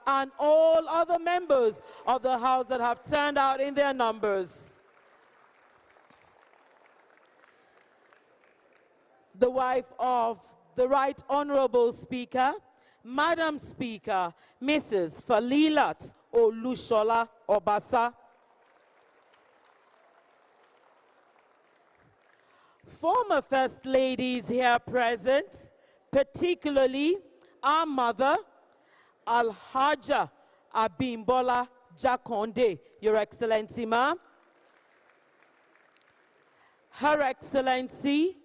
and all other members of the House that have turned out in their numbers. The wife of the Right Honorable Speaker, Madam Speaker, Mrs. Falilat Olushola Obasa. Former First Ladies here present, particularly our mother, Alhaja Abimbola Jakonde, Your Excellency, ma'am. Her Excellency,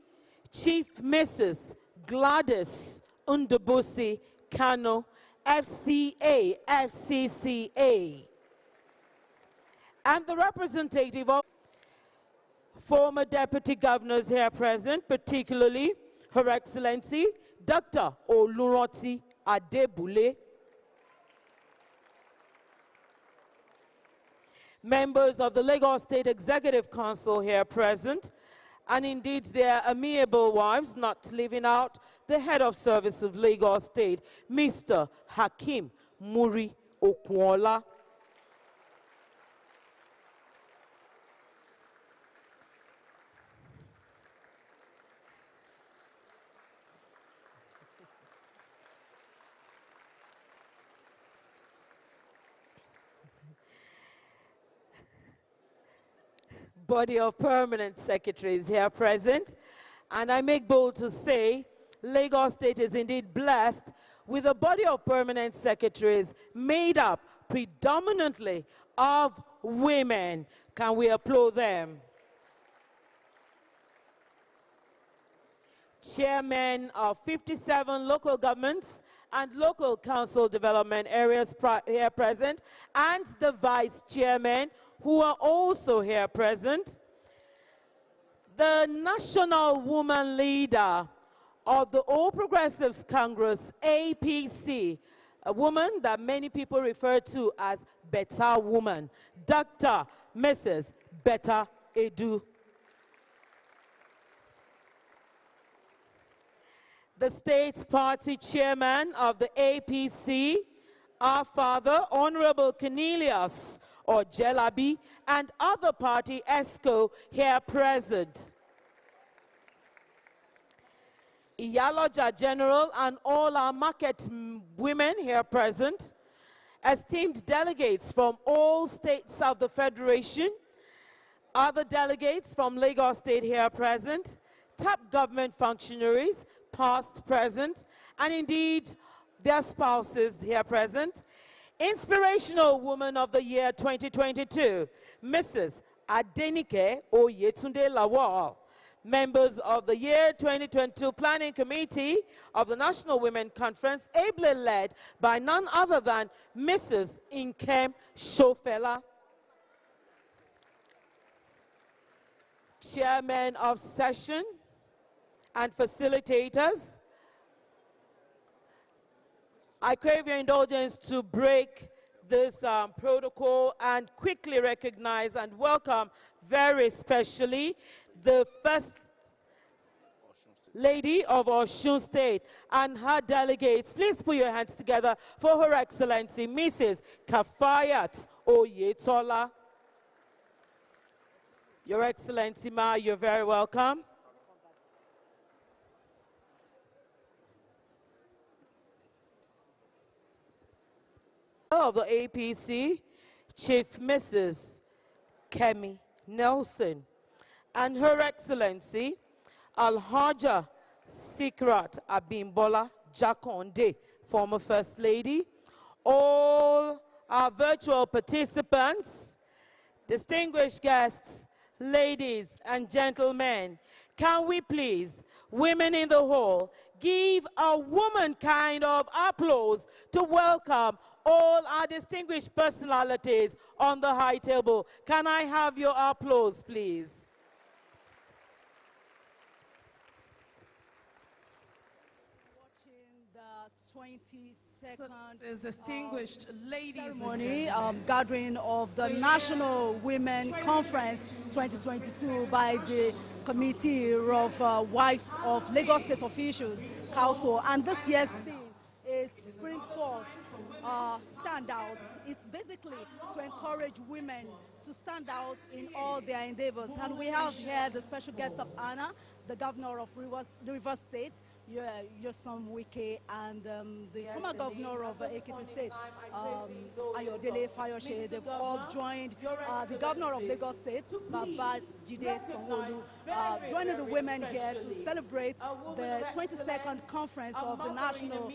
Chief Mrs. Gladys Undubusi Kano, FCA, FCCA, and the representative of former deputy governors here present, particularly Her Excellency, Dr. Oluroti Adebule, members of the Lagos State Executive Council here present, and indeed their amiable wives, not leaving out the head of service of Lagos State, Mr. Hakim Muri Okuola. Body of permanent secretaries here present, and I make bold to say Lagos State is indeed blessed with a body of permanent secretaries made up predominantly of women. Can we applaud them? Chairmen of 57 local governments and local council development areas here present, and the vice chairman who are also here present. The national woman leader of the All Progressives Congress, APC, a woman that many people refer to as Better Woman, Dr. Mrs. Betta Edu. The state party chairman of the APC, our father, Honorable Cornelius or Jelabi, and other party ESCO here present. Iyaloja General and all our market women here present, esteemed delegates from all states of the Federation, other delegates from Lagos State here present, top government functionaries, past, present, and indeed their spouses here present. Inspirational Woman of the Year 2022, Mrs. Adenike Oyetunde Lawal. Members of the Year 2022 Planning Committee of the National Women Conference, ably led by none other than Mrs. Nkem Shofela. Chairman of Session and facilitators, I crave your indulgence to break this protocol and quickly recognize and welcome very specially the First Lady of Osun State and her delegates. Please put your hands together for Her Excellency, Mrs. Kafayat Oyetola. Your Excellency, Ma, you're very welcome. Of the APC, Chief Mrs. Kemi Nelson, and Her Excellency, Alhaja Sikrat Abimbola Jakonde, former First Lady, all our virtual participants, distinguished guests, ladies and gentlemen, can we please, women in the hall, give a woman kind of applause to welcome all our distinguished personalities on the high table. Can I have your applause, please? Watching the 22nd is distinguished ladies ceremony gathering of the National Women Conference 2022 by the Committee of Wives of Lagos State Officials, COWLSO, and this year's theme is Spring Forth stand out. It's basically to encourage women to stand out in all their endeavors. And we have here the special guest of honor, the governor of Rivers State, Yosom Wike, and the former governor of Ekiti State, Ayodele Fayose. They've all joined the governor of Lagos State, Babajide Sanwo-Olu, joining the women here to celebrate the 22nd conference of the National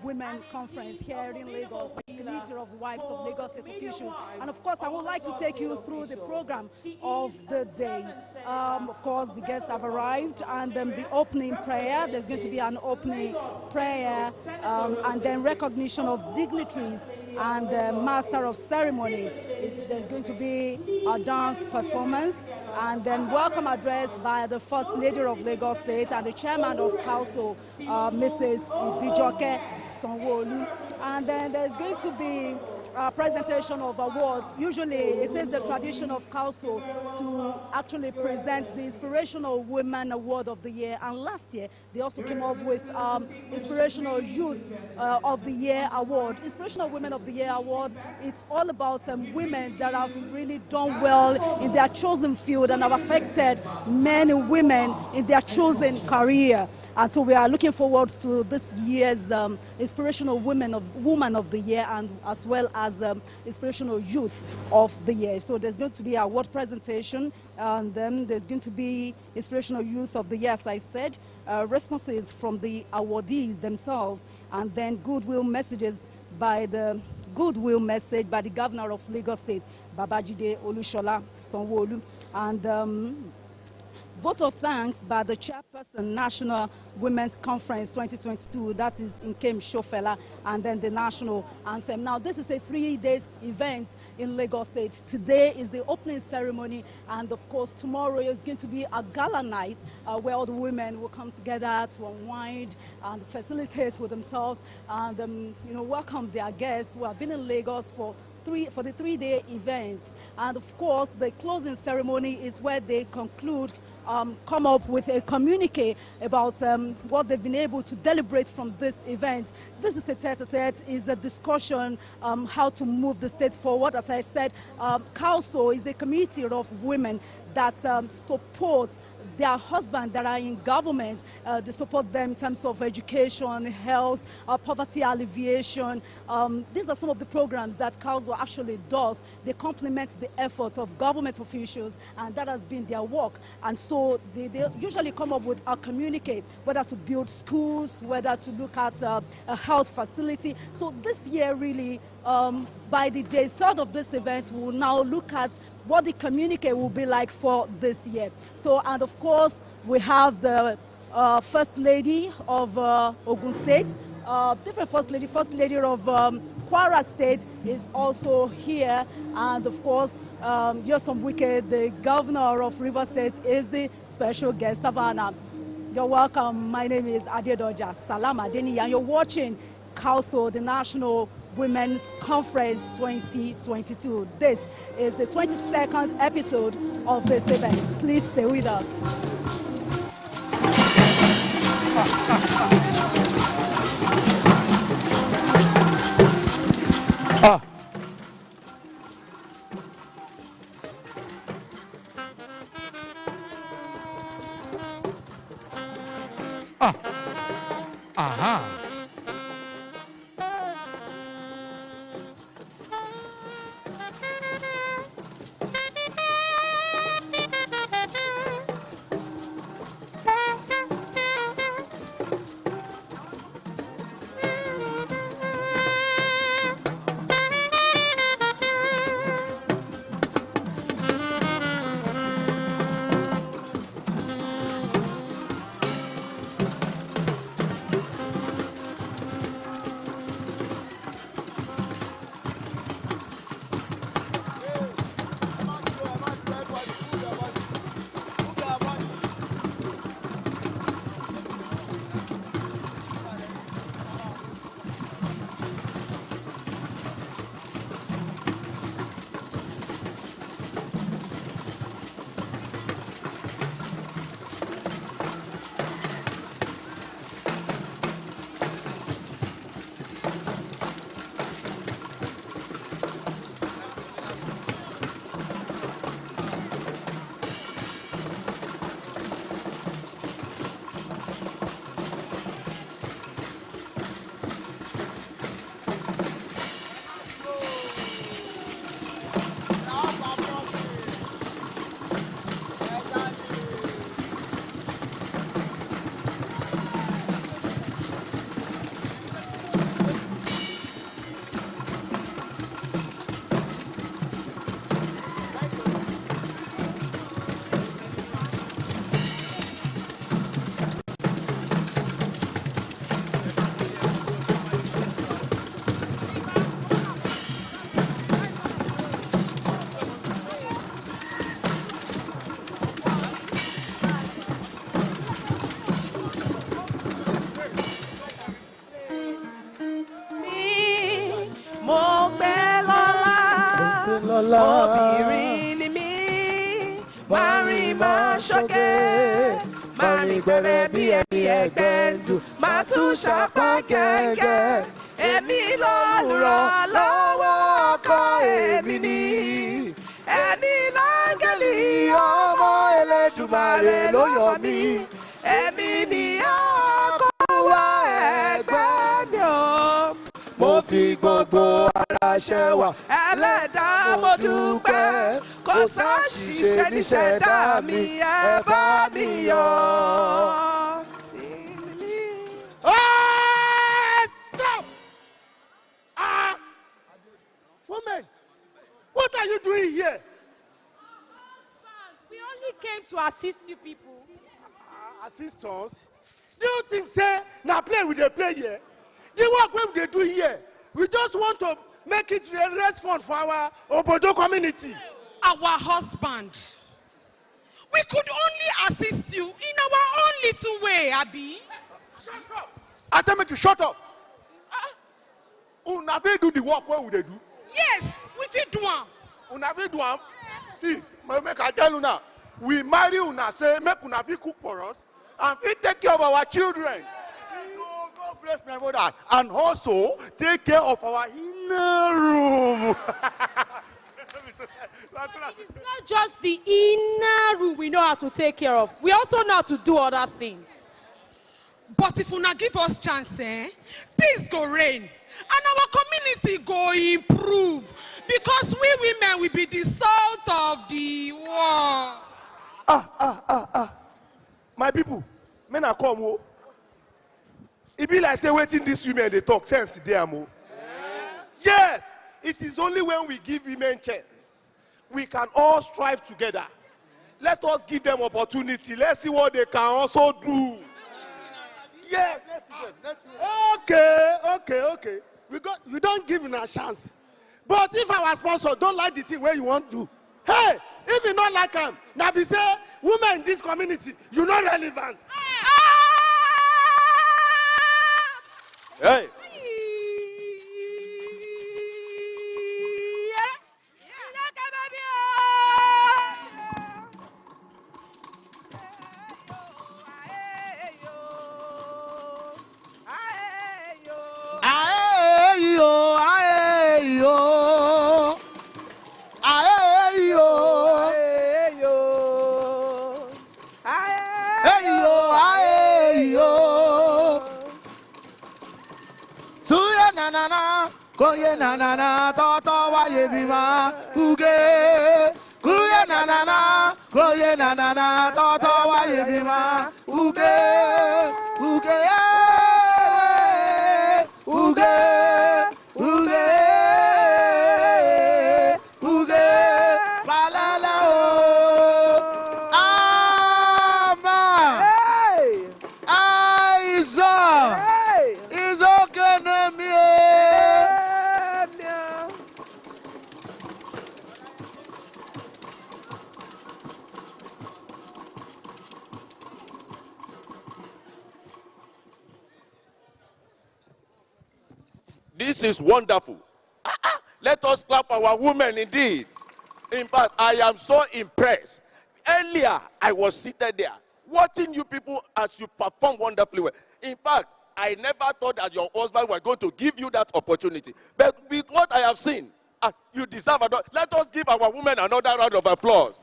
Women Conference here in Lagos, the Committee of Wives of Lagos State officials. And of course, I would like to take you through the program of the day. Of course, the guests have arrived, and the opening prayer. There's going to be an opening prayer, and then recognition of dignitaries and master of ceremony. There's going to be a dance performance, and then welcome address by the First Lady of Lagos State and the Chairman of COWLSO, Mrs. Ibijoke Sanwo-Olu. And then there's going to be a presentation of awards. Usually it is the tradition of COWLSO to actually present the Inspirational Women Award of the Year, and last year they also came up with Inspirational Youth of the Year Award. Inspirational Women of the Year Award, it's all about women that have really done well in their chosen field and have affected men and women in their chosen career. And so we are looking forward to this year's Inspirational Woman of the Year, and as well as Inspirational Youth of the Year. So there's going to be a award presentation, and then there's going to be Inspirational Youth of the Year, as I said, responses from the awardees themselves, and then goodwill message by the governor of Lagos State, Babajide Olusola Sanwo-Olu, and vote of thanks by the chairperson, National Women's Conference 2022, that is Nkem Shofela, and then the national anthem. Now, this is a 3-day event in Lagos State. Today is the opening ceremony, and of course, tomorrow is going to be a gala night where all the women will come together to unwind and facilitate with themselves and welcome their guests who have been in Lagos for the 3-day event. And of course, the closing ceremony is where they conclude, come up with a communique about what they've been able to deliberate from this event. This is a tete-a-tete, is a discussion how to move the state forward. As I said, COWLSO is a committee of women that supports their husbands that are in government. They support them in terms of education, health, poverty alleviation. These are some of the programs that COWLSO actually does. They complement the efforts of government officials, and that has been their work. And so they usually come up with a communique, whether to build schools, whether to look at a health facility. So this year really, by the day 3rd of this event, we will now look at what the communique will be like for this year. So, and of course, we have the First Lady of Ogun State, different First Lady of Kwara State is also here, and of course, Yosom Wike, the Governor of Rivers State, is the special guest of honor. You're welcome. My name is Adedoja Salam Adeni, and you're watching COWLSO, the National Women's Conference 2022. This is the 22nd episode of this event. Please stay with us. Aha. obìnrin ni mí. Mari máa ṣoge, mari gbẹrẹ bí ẹni ẹgbẹ́ ń dù, máa tún ṣapá gẹ́gẹ́. Èmi lolùrànlọ́wọ́ ọkọ èmi ni, èmi láńgẹ́lì ọmọ Elédùmarè ló yọ mí, èmi ni akọ́wá ẹgbẹ́ mi o. Mo fi gbogbo ara ṣẹwà ẹlẹ́dàá mo dúpẹ́, kò sáṣìṣe níṣẹ̀dá mi, ẹ bá mi yọ̀. Stop! Woman, what are you doing here? We only came to assist you people. Assist us? Do you think, say, now play with the play here? The work we they do here, we just want to make it raise fund for our Obodo community. Our husband. We could only assist you in our own little way, Abi. Shut up! I tell me to shut up. Una fit do the work where would they do? Yes, we fit do am. Una fit do am. See, make I tell you now. We marry una say make una fit cook for us and fit take care of our children. God bless my mother, and also take care of our inner room. It's not just the inner room we know how to take care of. We also know how to do other things. But if una give us chance, peace go reign. And our community go improve. Because we women will be the salt of the world. My people, men are come. It be like say waiting these women they talk sense there, mo. Yes, it is only when we give women chance we can all strive together. Let us give them opportunity. Let's see what they can also do. Yes, let's see them. Let's see them. Okay. We don't give them a chance. But if our sponsor don't like the thing where you want to, hey, if you don't like them, now be say women in this community, you're not relevant. Hey. Kuye na na na toto wa ye bima uge. Kuye na na na, kuye na na na toto wa ye bima uge. Uge uge uge uge balala o ama aizo izo kenemie. This is wonderful. Let us clap our women indeed. In fact, I am so impressed. Earlier, I was seated there, watching you people as you perform wonderfully well. In fact, I never thought that your husband was going to give you that opportunity. But with what I have seen, you deserve it. Let us give our women another round of applause.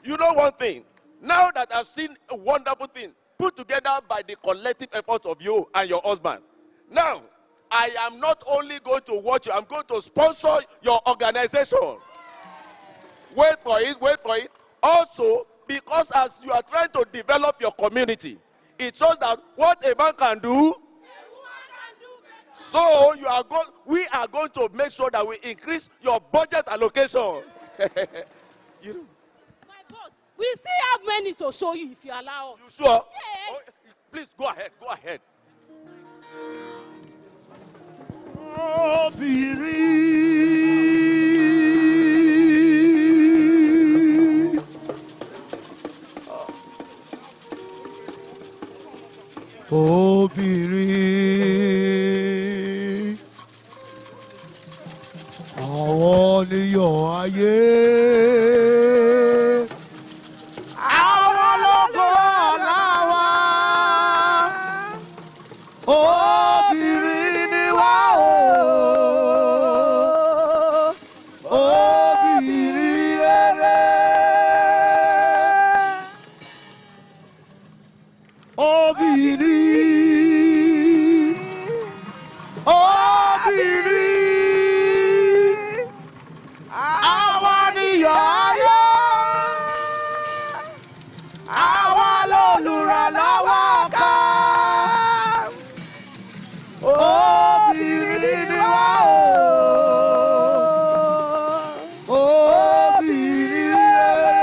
You know one thing, now that I've seen a wonderful thing put together by the collective efforts of you and your husband, now, I am not only going to watch you, I'm going to sponsor your organization. Wait for it. Also, because as you are trying to develop your community, it shows that what a man can do, so we are going to make sure that we increase your budget allocation. You know. My boss, we still have many to show you if you allow us. You sure? Yes. Oh, please go ahead. Obìnrin. Obìnrin. àwọn níyọ̀ ayé. Àwọn lógo ọ̀la wa. Obìnrin ni wá o. Obìnrin rere. Obìnrin. Obìnrin. Àwa níyọ̀ ayé. Àwa lolùrànlọ́wọ́ kan. Obìnrin ni wá o. Obìnrin rere.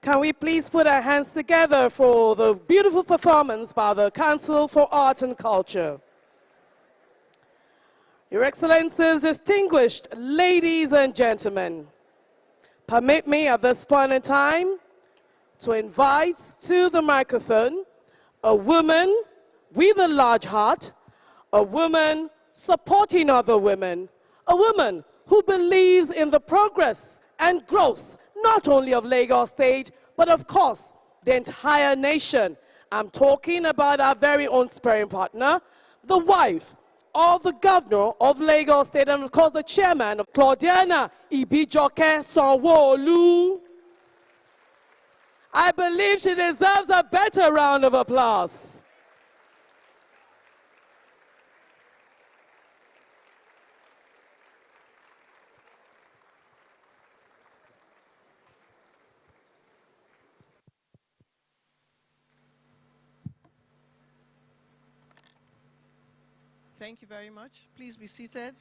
Can we please put our hands together for the beautiful performance by the Council for Art and Culture? Your Excellencies, distinguished ladies and gentlemen, permit me at this point in time to invite to the microphone a woman with a large heart, a woman supporting other women, a woman who believes in the progress and growth not only of Lagos State, but of course, the entire nation. I'm talking about our very own sparring partner, the wife of the governor of Lagos State, and of course, the chairman of Claudiana Ibijoke Sanwo-Olu. I believe she deserves a better round of applause. Thank you very much. Please be seated.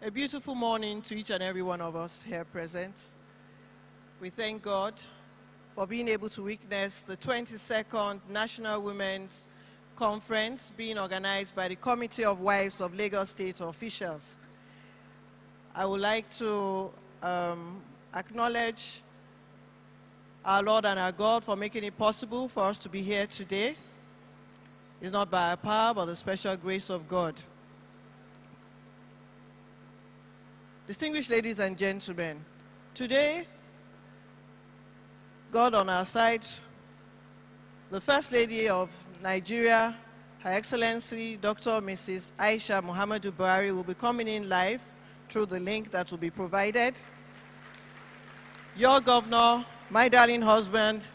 A beautiful morning to each and every one of us here present. We thank God for being able to witness the 22nd National Women's Conference being organized by the Committee of Wives of Lagos State officials. I would like to acknowledge our Lord and our God for making it possible for us to be here today. It's not by our power, but the special grace of God. Distinguished ladies and gentlemen, today, God on our side, the First Lady of Nigeria, Her Excellency Dr. Mrs. Aisha Muhammadu Buhari, will be coming in live through the link that will be provided. Your governor, my darling husband,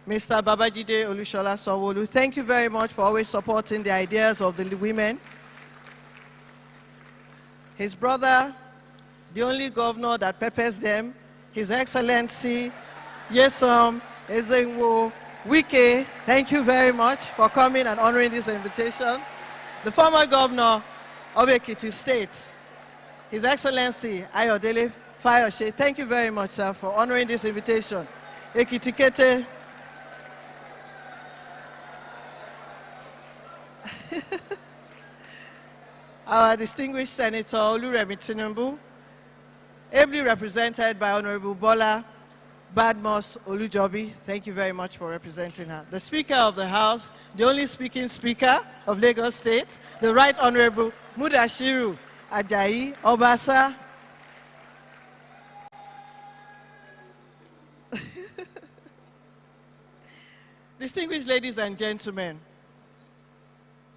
Mr. Babajide Olushola Sowolu, thank you very much for always supporting the ideas of the women. His brother, the only governor that peppers them, His Excellency Yesom Ezenwo Wike, thank you very much for coming and honoring this invitation. The former governor of Ekiti State, His Excellency Ayodele Fayoshe, thank you very much, sir, for honoring this invitation. Ekiti Kete. Our distinguished Senator Oluremi Tinubu, ably represented by Honorable Bola Badmus Olujobi, thank you very much for representing her. The Speaker of the House, the only speaking Speaker of Lagos State, the Right Honorable Mudashiru Ajayi Obasa. Distinguished ladies and gentlemen,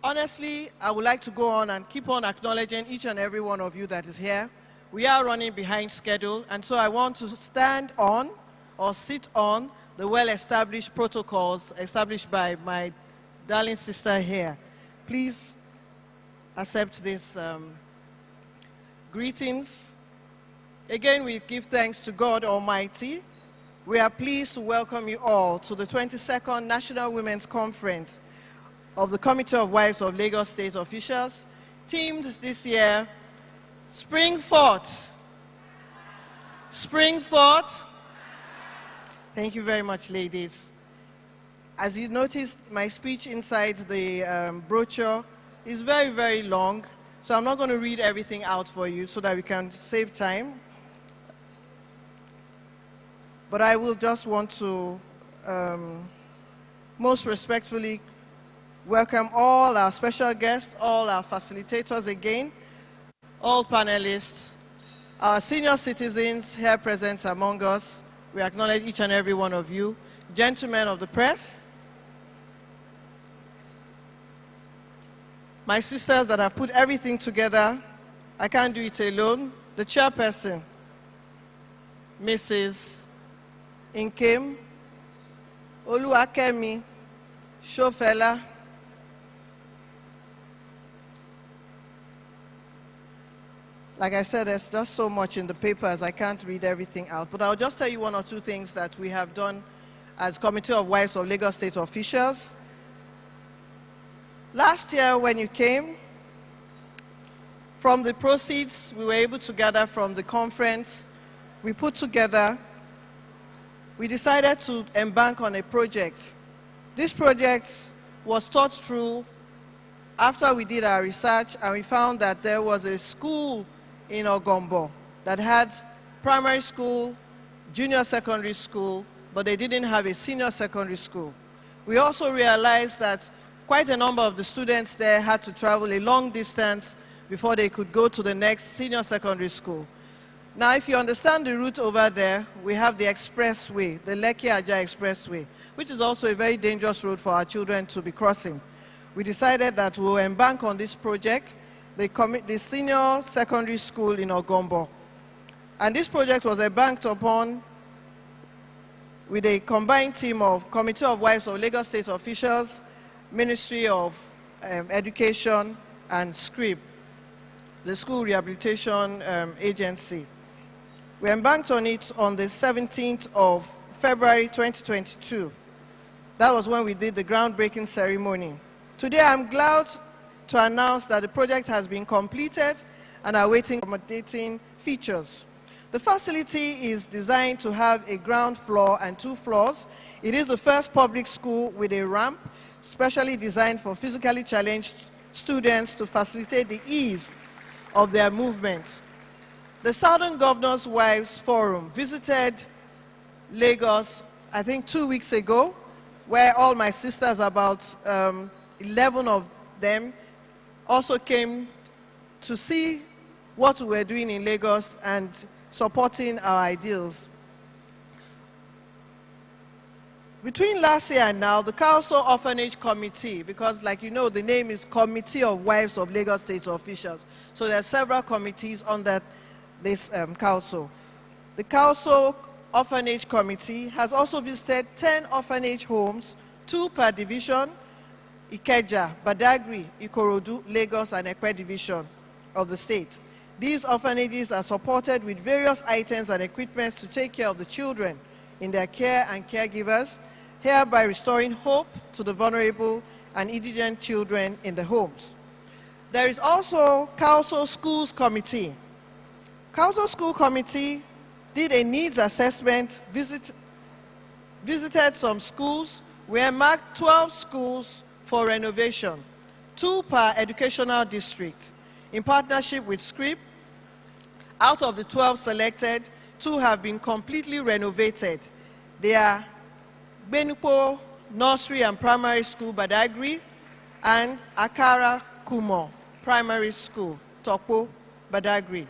honestly, I would like to go on and keep on acknowledging each and every one of you that is here. We are running behind schedule, and so I want to stand on or sit on the well-established protocols established by my darling sister here. Please accept these greetings. Again, we give thanks to God Almighty. We are pleased to welcome you all to the 22nd National Women's Conference of the Committee of Wives of Lagos State Officials, themed this year, Spring Forth. Spring Forth. Thank you very much, ladies. As you noticed, my speech inside the brochure is very, very long, so I'm not going to read everything out for you so that we can save time. But I will just want to most respectfully welcome all our special guests, all our facilitators again, all panelists, our senior citizens here present among us. We acknowledge each and every one of you. Gentlemen of the press, my sisters that have put everything together, I can't do it alone. The chairperson, Mrs. Nkem Oluwakemi Shofela, like I said, there's just so much in the papers, I can't read everything out. But I'll just tell you one or two things that we have done as Committee of Wives of Lagos State Officials. Last year when you came, from the proceeds we were able to gather from the conference, we put together, we decided to embark on a project. This project was thought through after we did our research, and we found that there was a school in Ogombo that had primary school, junior secondary school, but they didn't have a senior secondary school. We also realized that quite a number of the students there had to travel a long distance before they could go to the next senior secondary school. Now, if you understand the route over there, we have the expressway, the Lekki-Ajah Expressway, which is also a very dangerous road for our children to be crossing. We decided that we'll embark on this project, the senior secondary school in Ogombo. And this project was embarked upon with a combined team of Committee of Wives of Lagos State Officials, Ministry of Education, and SCRIP, the School Rehabilitation Agency. We embarked on it on the 17th of February 2022. That was when we did the groundbreaking ceremony. Today, I'm glad to announce that the project has been completed and awaiting accommodating features. The facility is designed to have a ground floor and 2 floors. It is the first public school with a ramp, specially designed for physically challenged students to facilitate the ease of their movement. The Southern Governors' Wives Forum visited Lagos, I think 2 weeks ago, where all my sisters, about 11 of them, also came to see what we were doing in Lagos and supporting our ideals. Between last year and now, the COWLSO Orphanage Committee, because like you know, the name is Committee of Wives of Lagos State Officials. So there are several committees under this COWLSO. The COWLSO Orphanage Committee has also visited 10 orphanage homes, 2 per division, Ikeja, Badagry, Ikorodu, Lagos, and Ekpe division of the state. These orphanages are supported with various items and equipment to take care of the children in their care and caregivers, hereby restoring hope to the vulnerable and indigent children in the homes. There is also COWLSO Schools Committee. COWLSO School Committee did a needs assessment, visited some schools. We marked 12 schools for renovation, 2 per educational district. In partnership with SCRIP, out of the 12 selected, 2 have been completely renovated. They are Benupo Nursery and Primary School, Badagry, and Akara Kumo Primary School, Tokpo, Badagry.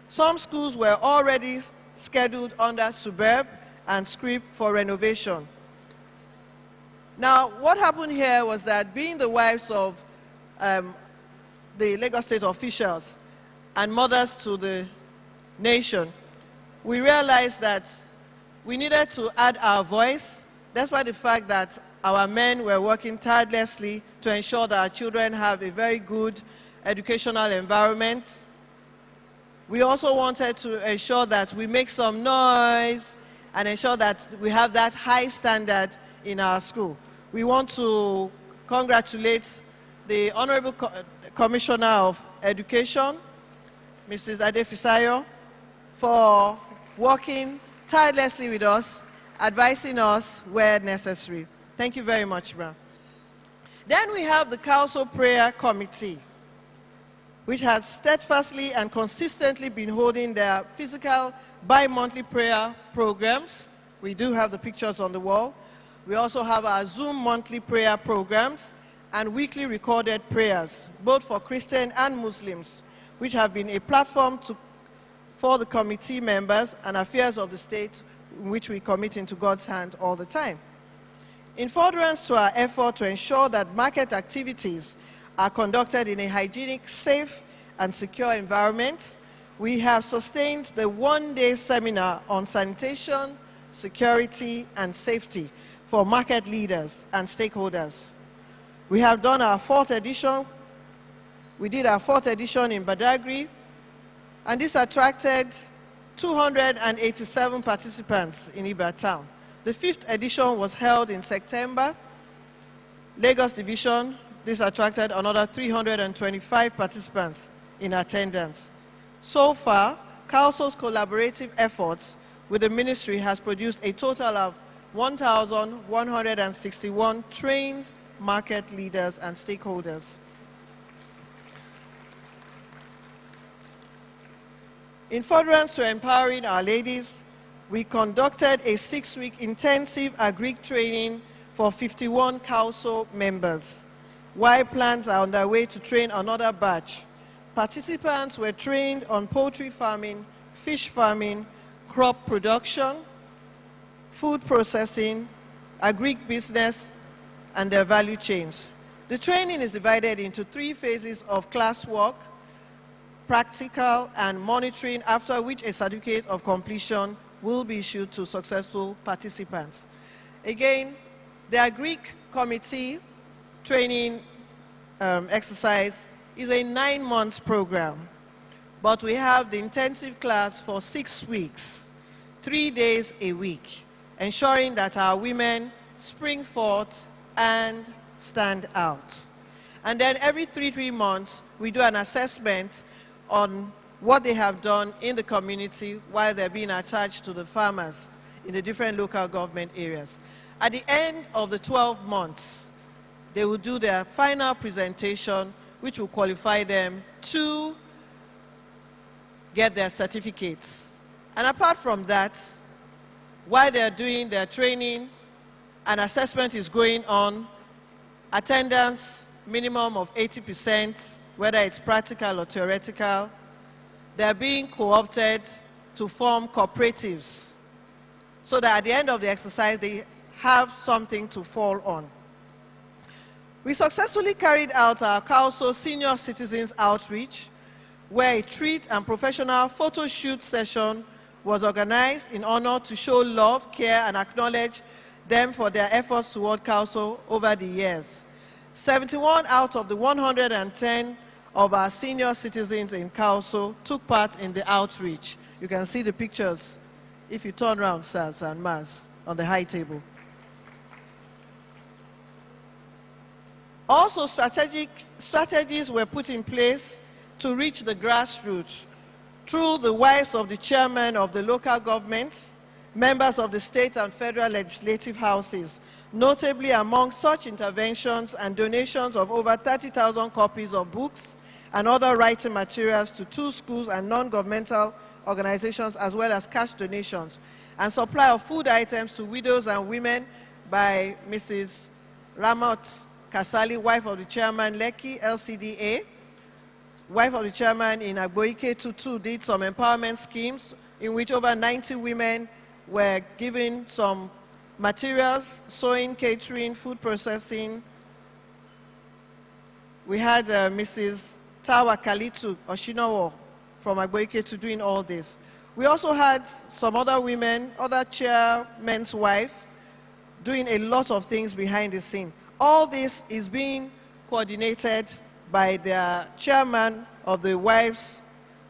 Some schools were already scheduled under Suburb and SCRIP for renovation. Now, what happened here was that being the wives of the Lagos State officials and mothers to the nation, we realized that we needed to add our voice. That's why the fact that our men were working tirelessly to ensure that our children have a very good educational environment. We also wanted to ensure that we make some noise and ensure that we have that high standard in our school. We want to congratulate the Honorable Commissioner of Education, Mrs. Adefisayo, for working tirelessly with us, advising us where necessary. Thank you very much, ma'am. Then we have the COWLSO Prayer Committee, which has steadfastly and consistently been holding their physical bi-monthly prayer programs. We do have the pictures on the wall. We also have our Zoom monthly prayer programs and weekly recorded prayers, both for Christian and Muslims, which have been a platform for the committee members and affairs of the state, in which we commit into God's hand all the time. In furtherance to our effort to ensure that market activities are conducted in a hygienic, safe, and secure environment, we have sustained the one-day seminar on sanitation, security, and safety for market leaders and stakeholders. We have done our 4th edition. We did our 4th edition in Badagry, and this attracted 287 participants in Iba town. The 5th edition was held in September. Lagos Division, this attracted another 325 participants in attendance. So far, COWLSO's collaborative efforts with the ministry has produced a total of 1,161 trained market leaders and stakeholders. In furtherance to empowering our ladies, we conducted a 6-week intensive agri training for 51 COWLSO members, while plans are underway to train another batch. Participants were trained on poultry farming, fish farming, crop production, food processing, agribusiness, and their value chains. The training is divided into 3 phases of classwork, practical, and monitoring, after which a certificate of completion will be issued to successful participants. Again, the Greek committee training exercise is a 9-month program, but we have the intensive class for 6 weeks, 3 days a week, ensuring that our women spring forth and stand out. And then every 3 months, we do an assessment on what they have done in the community while they're being attached to the farmers in the different local government areas. At the end of the 12 months, they will do their final presentation, which will qualify them to get their certificates. And apart from that, while they're doing their training, an assessment is going on, attendance minimum of 80%, whether it's practical or theoretical. They're being co-opted to form cooperatives so that at the end of the exercise, they have something to fall on. We successfully carried out our COWLSO Senior Citizens Outreach, where a treat and professional photo shoot session was organized in honor to show love, care, and acknowledge them for their efforts toward COWLSO over the years. 71 out of the 110 of our senior citizens in COWLSO took part in the outreach. You can see the pictures if you turn around, sirs and mas, on the high table. Also, strategies were put in place to reach the grassroots through the wives of the chairman of the local governments, members of the state and federal legislative houses. Notably, among such interventions and donations of over 30,000 copies of books and other writing materials to 2 schools and non-governmental organizations, as well as cash donations, and supply of food items to widows and women by Mrs. Ramot Kasali, wife of the chairman, Lekki LCDA, wife of the chairman in Agboike Tutu, did some empowerment schemes in which over 90 women were given some materials, sewing, catering, food processing. We had Mrs. Tawa Kalitu Oshinowo from Agboike to doing all this. We also had some other women, other chairmen's wife, doing a lot of things behind the scene. All this is being coordinated by the chairman of the wives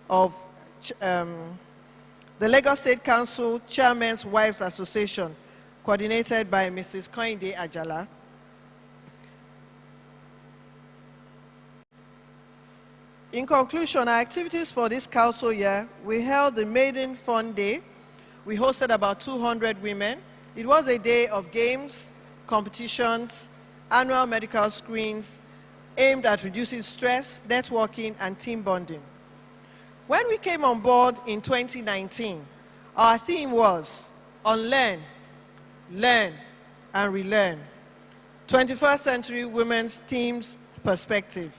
of the Lagos State Council Chairmen's Wives Association, coordinated by Mrs. Koinde Ajala. In conclusion, our activities for this COWLSO year, we held the Maiden Fun Day. We hosted about 200 women. It was a day of games, competitions, annual medical screens aimed at reducing stress, networking, and team bonding. When we came on board in 2019, our theme was Unlearn, Learn, and Relearn, 21st Century Women's Teams Perspective.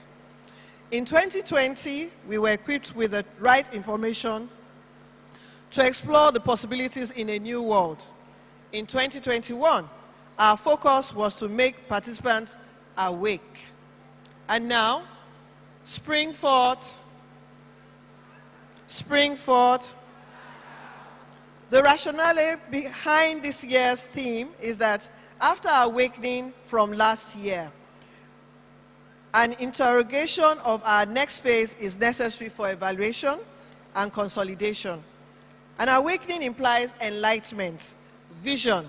In 2020, we were equipped with the right information to explore the possibilities in a new world. In 2021, our focus was to make participants awake. And now, spring forth. The rationale behind this year's theme is that after awakening from last year, an interrogation of our next phase is necessary for evaluation and consolidation. An awakening implies enlightenment, vision,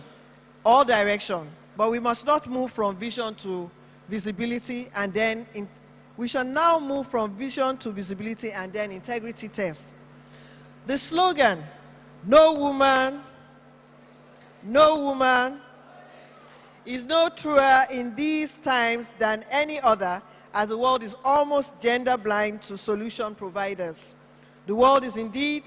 or direction, but we must not move from vision to visibility and then we shall now move from vision to visibility and then integrity test. The slogan, no woman, is no truer in these times than any other, as the world is almost gender blind to solution providers. The world is indeed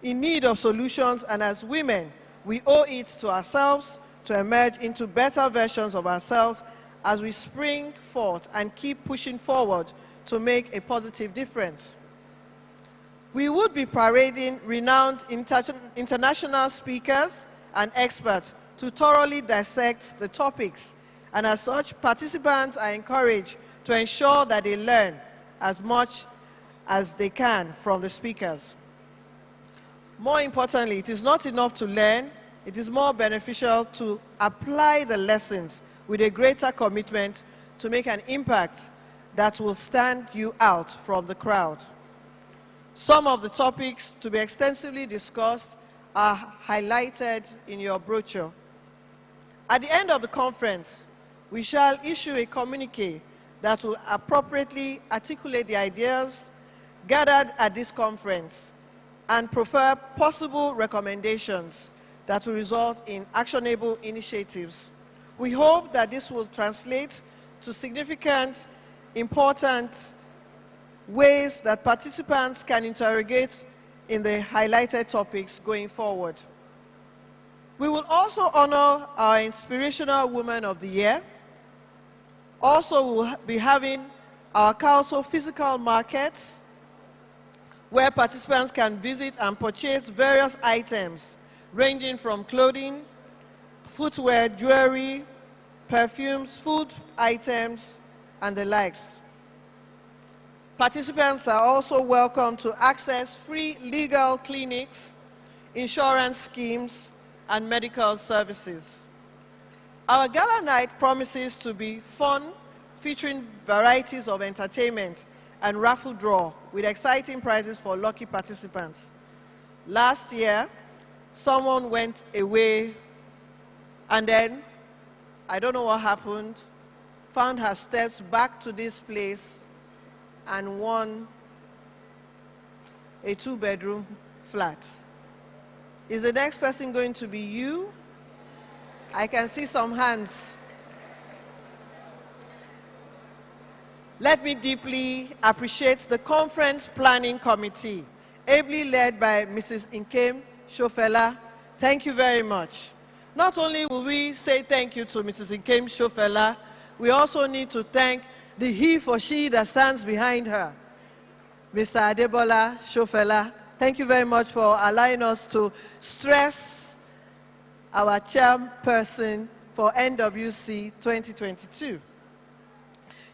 in need of solutions, and as women, we owe it to ourselves to emerge into better versions of ourselves as we spring forth and keep pushing forward to make a positive difference. We would be parading renowned international speakers and experts to thoroughly dissect the topics, and as such, participants are encouraged to ensure that they learn as much as they can from the speakers. More importantly, it is not enough to learn, it is more beneficial to apply the lessons with a greater commitment to make an impact that will stand you out from the crowd. Some of the topics to be extensively discussed are highlighted in your brochure. At the end of the conference, we shall issue a communique that will appropriately articulate the ideas gathered at this conference and prefer possible recommendations that will result in actionable initiatives. We hope that this will translate to significant, important ways that participants can interrogate in the highlighted topics going forward. We will also honor our Inspirational Woman of the Year. Also, we will be having our COWLSO physical markets, where participants can visit and purchase various items ranging from clothing, footwear, jewelry, perfumes, food items, and the likes. Participants are also welcome to access free legal clinics, insurance schemes, and medical services. Our gala night promises to be fun, featuring varieties of entertainment and raffle draw with exciting prizes for lucky participants. Last year, someone went away and then, I don't know what happened, found her steps back to this place and won a 2-bedroom flat. Is the next person going to be you? I can see some hands. Let me deeply appreciate the Conference Planning Committee, ably led by Mrs. Nkem Shofela. Thank you very much. Not only will we say thank you to Mrs. Nkem Shofela, we also need to thank the he for she that stands behind her, Mr. Adebola Shofela. Thank you very much for allowing us to stress our chairperson for NWC 2022.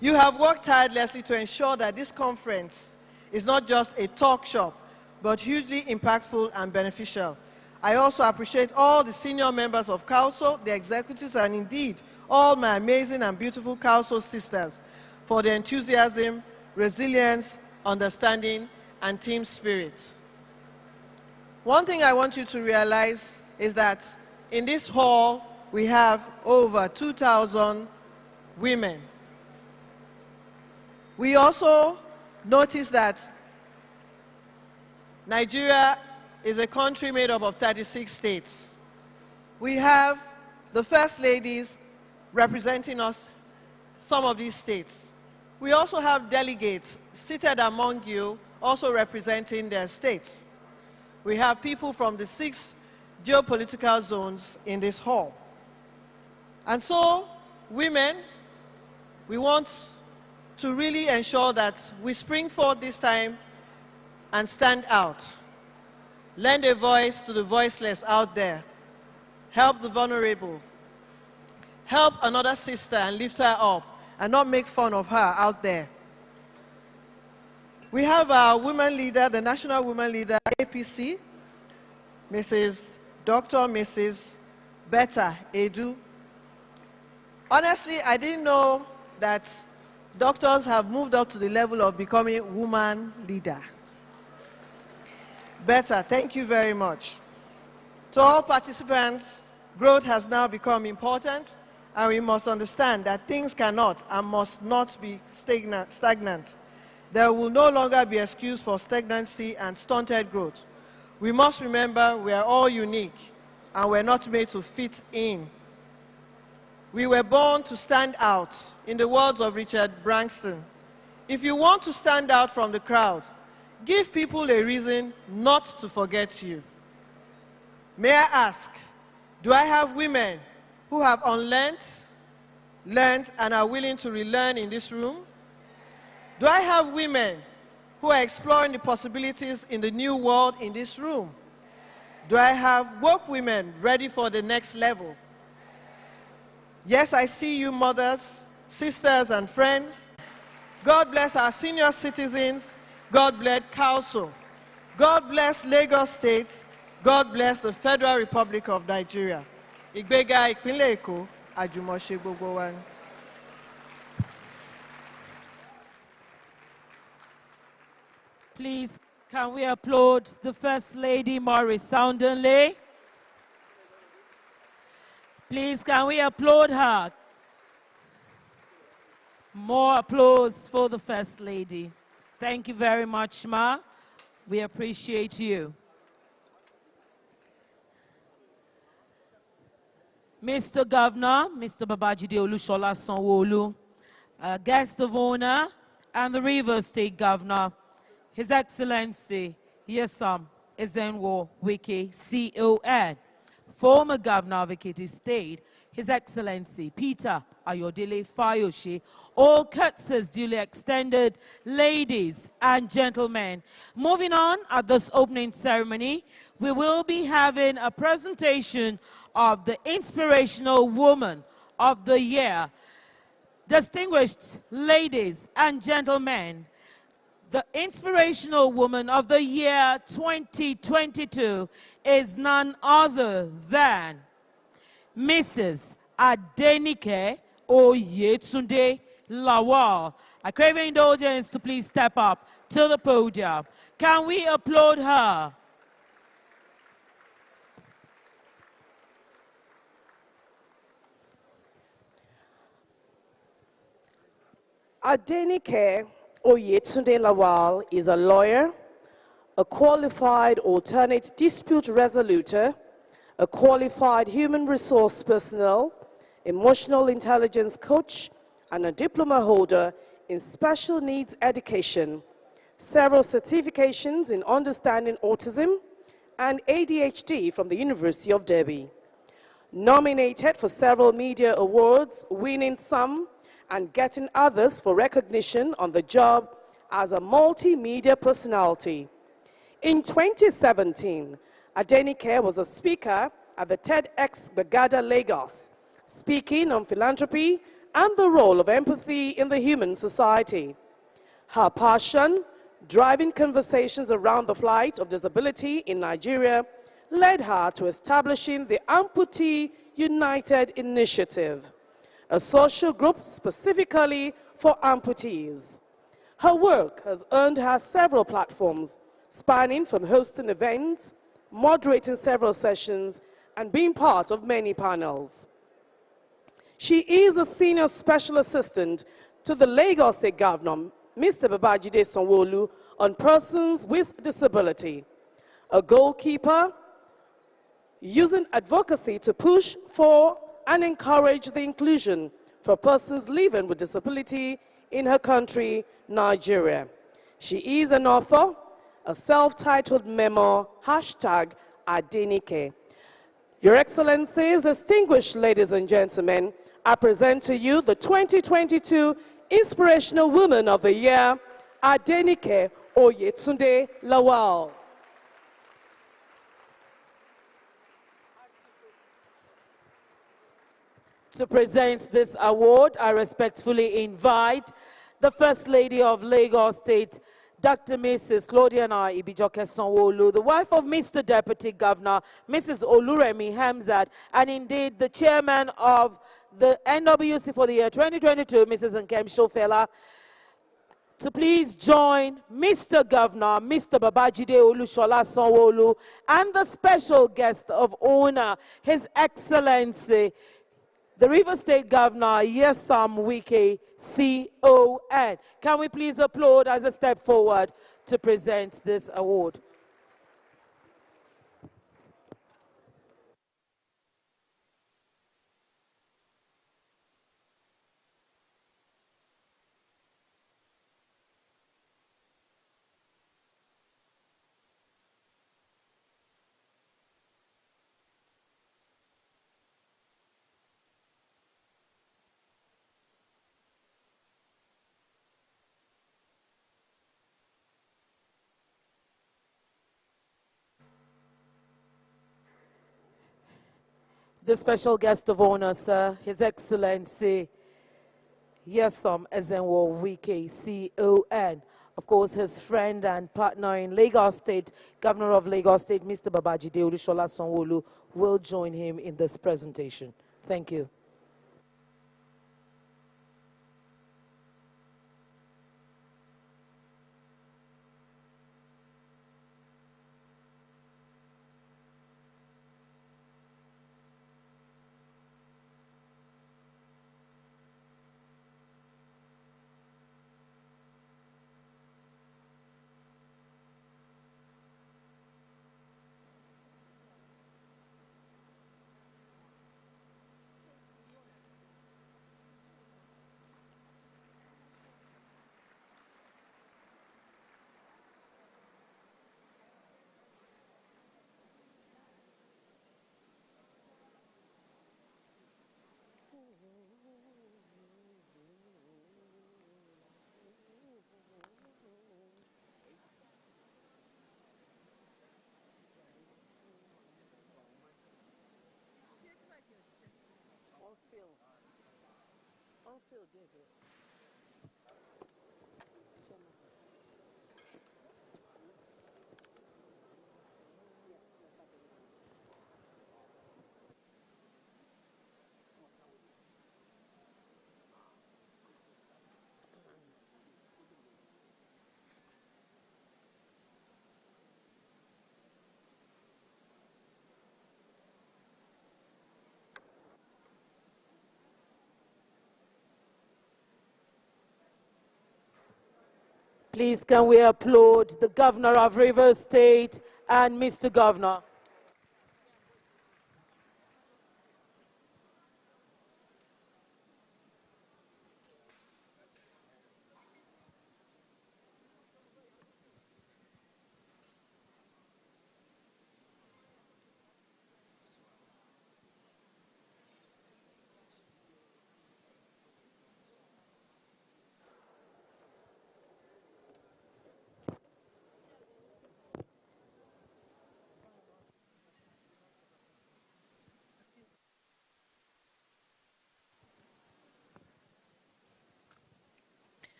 You have worked tirelessly to ensure that this conference is not just a talk shop, but hugely impactful and beneficial. I also appreciate all the senior members of COWLSO, the executives, and indeed all my amazing and beautiful COWLSO sisters for their enthusiasm, resilience, understanding, and team spirit. One thing I want you to realize is that in this hall, we have over 2,000 women. We also notice that Nigeria is a country made up of 36 states. We have the first ladies representing us, some of these states. We also have delegates seated among you, also representing their states. We have people from the 6 geopolitical zones in this hall. And so, women, we want to really ensure that we spring forth this time and stand out. Lend a voice to the voiceless out there. Help the vulnerable. Help another sister and lift her up and not make fun of her out there. We have our women leader, the national women leader, APC, Mrs. Betta Edu. Honestly, I didn't know that doctors have moved up to the level of becoming woman leader. Betta, thank you very much. To all participants, growth has now become important, and we must understand that things cannot and must not be stagnant. There will no longer be excuse for stagnancy and stunted growth. We must remember we are all unique, and we're not made to fit in. We were born to stand out, in the words of Richard Branson. If you want to stand out from the crowd, give people a reason not to forget you. May I ask, do I have women who have unlearned, learned, and are willing to relearn in this room? Do I have women who are exploring the possibilities in the new world in this room? Do I have woke women ready for the next level? Yes, I see you mothers, sisters, and friends. God bless our senior citizens. God bless COWLSO. God bless Lagos State. God bless the Federal Republic of Nigeria. Ìgbéga ìpínlẹ̀ Èkó, àjùmọ̀ṣe gbogbo wa. Please, can we applaud the First Lady more resoundingly? Please, can we applaud her? More applause for the First Lady. Thank you very much, Ma. We appreciate you. Mr. Governor, Mr. Babajide Olushola Sanwo-Olu, guest of honor, and the Rivers State Governor, His Excellency, yes, Ezenwo Wike, CON. Former Governor of Ekiti State, His Excellency Peter Ayodele Fayoshe, all courtesies duly extended, ladies and gentlemen. Moving on at this opening ceremony, we will be having a presentation of the Inspirational Woman of the Year. Distinguished ladies and gentlemen, the Inspirational Woman of the Year 2022 is none other than Mrs. Adenike Oyetunde Lawal. I crave your indulgence to please step up to the podium. Can we applaud her? Adenike Oyetunde Lawal is a lawyer, a qualified alternate dispute resolutor, a qualified human resource personnel, emotional intelligence coach, and a diploma holder in special needs education, several certifications in understanding autism and ADHD from the University of Derby. Nominated for several media awards, winning some and getting others for recognition on the job as a multimedia personality. In 2017, Adenike was a speaker at the TEDx Bagada Lagos, speaking on philanthropy and the role of empathy in the human society. Her passion, driving conversations around the plight of disability in Nigeria, led her to establishing the Amputee United Initiative, a social group specifically for amputees. Her work has earned her several platforms, spanning from hosting events, moderating several sessions, and being part of many panels. She is a senior special assistant to the Lagos State Governor, Mr. Babajide Sanwo-Olu, on persons with disability, a goalkeeper using advocacy to push for and encourage the inclusion for persons living with disability in her country, Nigeria. She is an author, a self-titled memoir, #Adenike. Your Excellencies, distinguished ladies and gentlemen, I present to you the 2022 Inspirational Woman of the Year, Adenike Oyetunde Lawal. To present this award, I respectfully invite the First Lady of Lagos State, Dr. Mrs. Claudiana Ibijoke Sanwo-Olu, the wife of Mr. Deputy Governor, Mrs. Oluremi Hamzat, and indeed the chairman of the NWC for the year 2022, Mrs. Nkem Shofela, to please join Mr. Governor, Mr. Babajide Olushola Sanwo-Olu, and the special guest of honor, His Excellency, the River State Governor, Nyesom Wike, CON. Can we please applaud as a step forward to present this award? The special guest of honor, sir, His Excellency Nyesom Ezenwo Wike, CON. Of course, his friend and partner in Lagos State, Governor of Lagos State, Mr. Babajide Olushola Sanwo-Olu, will join him in this presentation. Thank you. Please, can we applaud the Governor of Rivers State and Mr. Governor?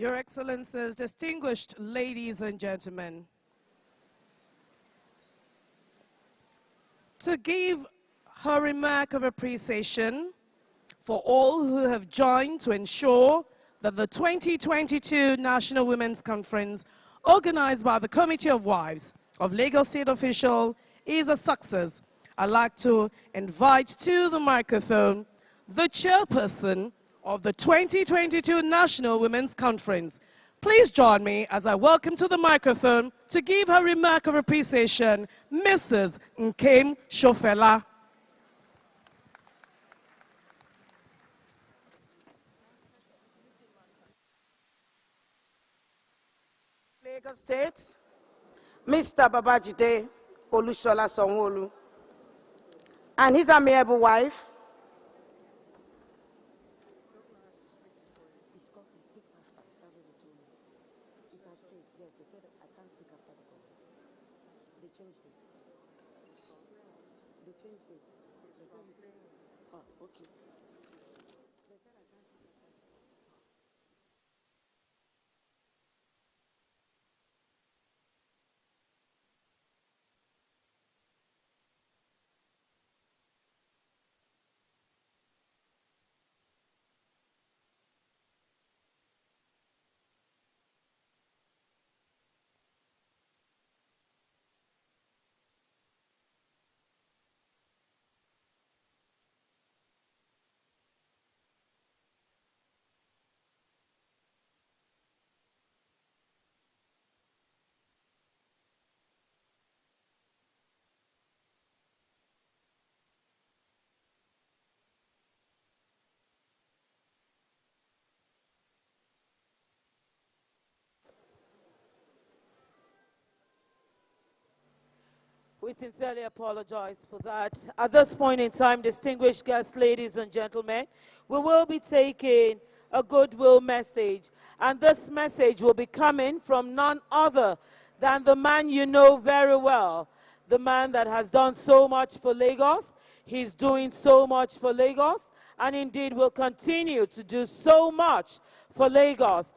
Your Excellencies, distinguished ladies and gentlemen, to give her remark of appreciation for all who have joined to ensure that the 2022 National Women's Conference, organized by the Committee of Wives of Lagos State Official, is a success, I'd like to invite to the microphone the chairperson of the 2022 National Women's Conference. Please join me as I welcome to the microphone to give her remark of appreciation, Mrs. Nkem Shofela. Lagos State, Mr. Babajide Olusola Sanwo-Olu, and his amiable wife, We sincerely apologize for that. At this point in time, distinguished guests, ladies and gentlemen, we will be taking a goodwill message. And this message will be coming from none other than the man you know very well, the man that has done so much for Lagos. He's doing so much for Lagos, and indeed will continue to do so much for Lagos.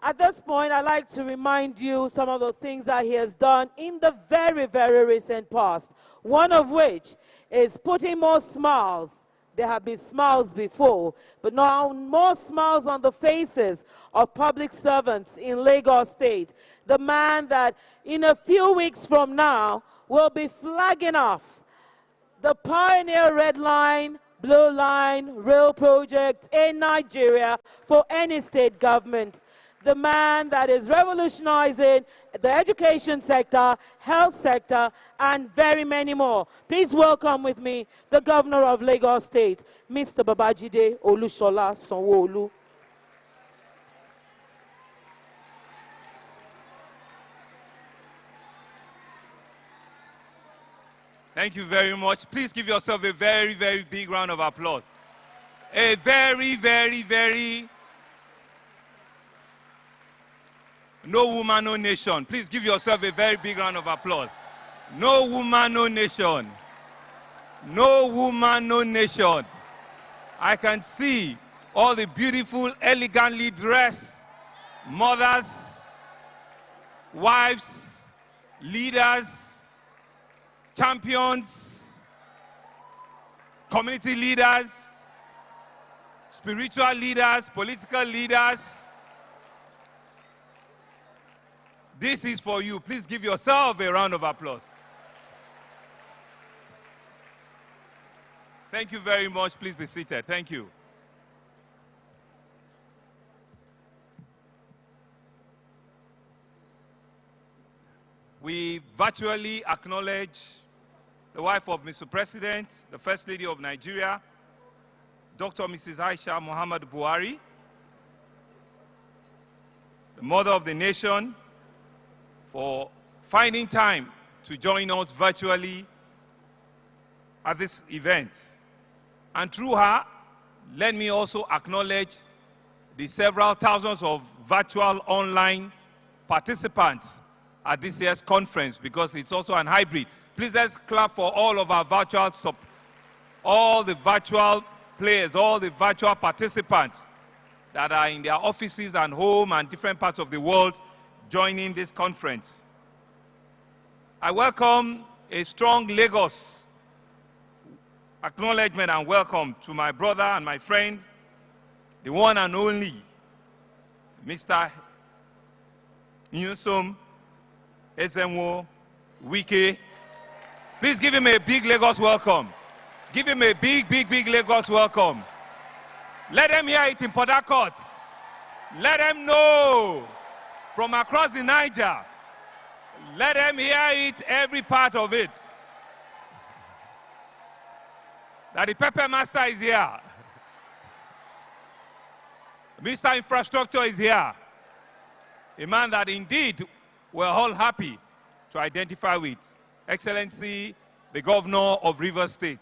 At this point, I'd like to remind you some of the things that he has done in the very, very recent past. One of which is putting more smiles. There have been smiles before, but now more smiles on the faces of public servants in Lagos State. The man that in a few weeks from now will be flagging off the Pioneer Red Line, Blue Line rail project in Nigeria for any state government. The man that is revolutionizing the education sector, health sector, and very many more. Please welcome with me the Governor of Lagos State, Mr. Babajide Olusola Sanwo-Olu. Thank you very much. Please give yourself a very, very big round of applause. A very, very, very... No woman, no nation. Please give yourself a very big round of applause. No woman, no nation. No woman, no nation. I can see all the beautiful, elegantly dressed mothers, wives, leaders, champions, community leaders, spiritual leaders, political leaders. This is for you. Please give yourself a round of applause. Thank you very much. Please be seated. Thank you. We virtually acknowledge the wife of Mr. President, the First Lady of Nigeria, Dr. Mrs. Aisha Muhammad Buhari, the mother of the nation, for finding time to join us virtually at this event. And through her, let me also acknowledge the several thousands of virtual online participants at this year's conference, because it's also an hybrid. Please let's clap for all of our all the virtual players, all the virtual participants that are in their offices and home and different parts of the world joining this conference. I welcome a strong Lagos acknowledgement and welcome to my brother and my friend, the one and only Mr. Newsom SMO Wike. Please give him a big Lagos welcome. Give him a big, big, big Lagos welcome. Let them hear it in Port Harcourt. Let them know from across the Niger. Let them hear it, every part of it. That the Pepper Master is here. Mr. Infrastructure is here. A man that indeed we're all happy to identify with. Excellency, the Governor of Rivers State.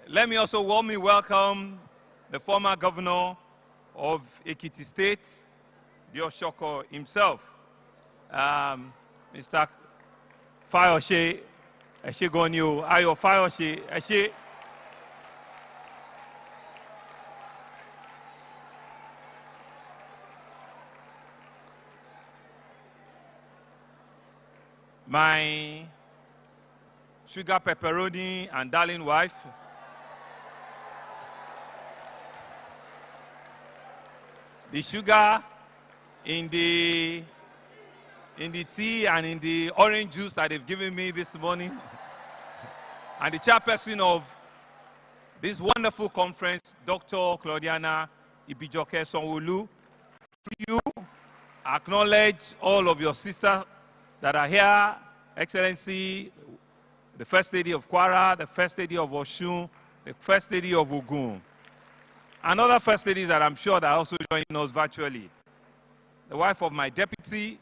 Let me also warmly welcome the former Governor of Ekiti State, the Oshoko himself, Mr. Fayose Eshegonyo, Ayo Fayose Eshe. My sugar pepperoni and darling wife, the sugar in the tea and in the orange juice that they've given me this morning, and the chairperson of this wonderful conference, Dr. Claudiana Ibijoke Sonwolu. You acknowledge all of your sisters that are here, Excellency, the First Lady of Kwara, the First Lady of Oshun, the First Lady of Ogun, and other First Ladies that I'm sure that are also joining us virtually. The wife of my deputy,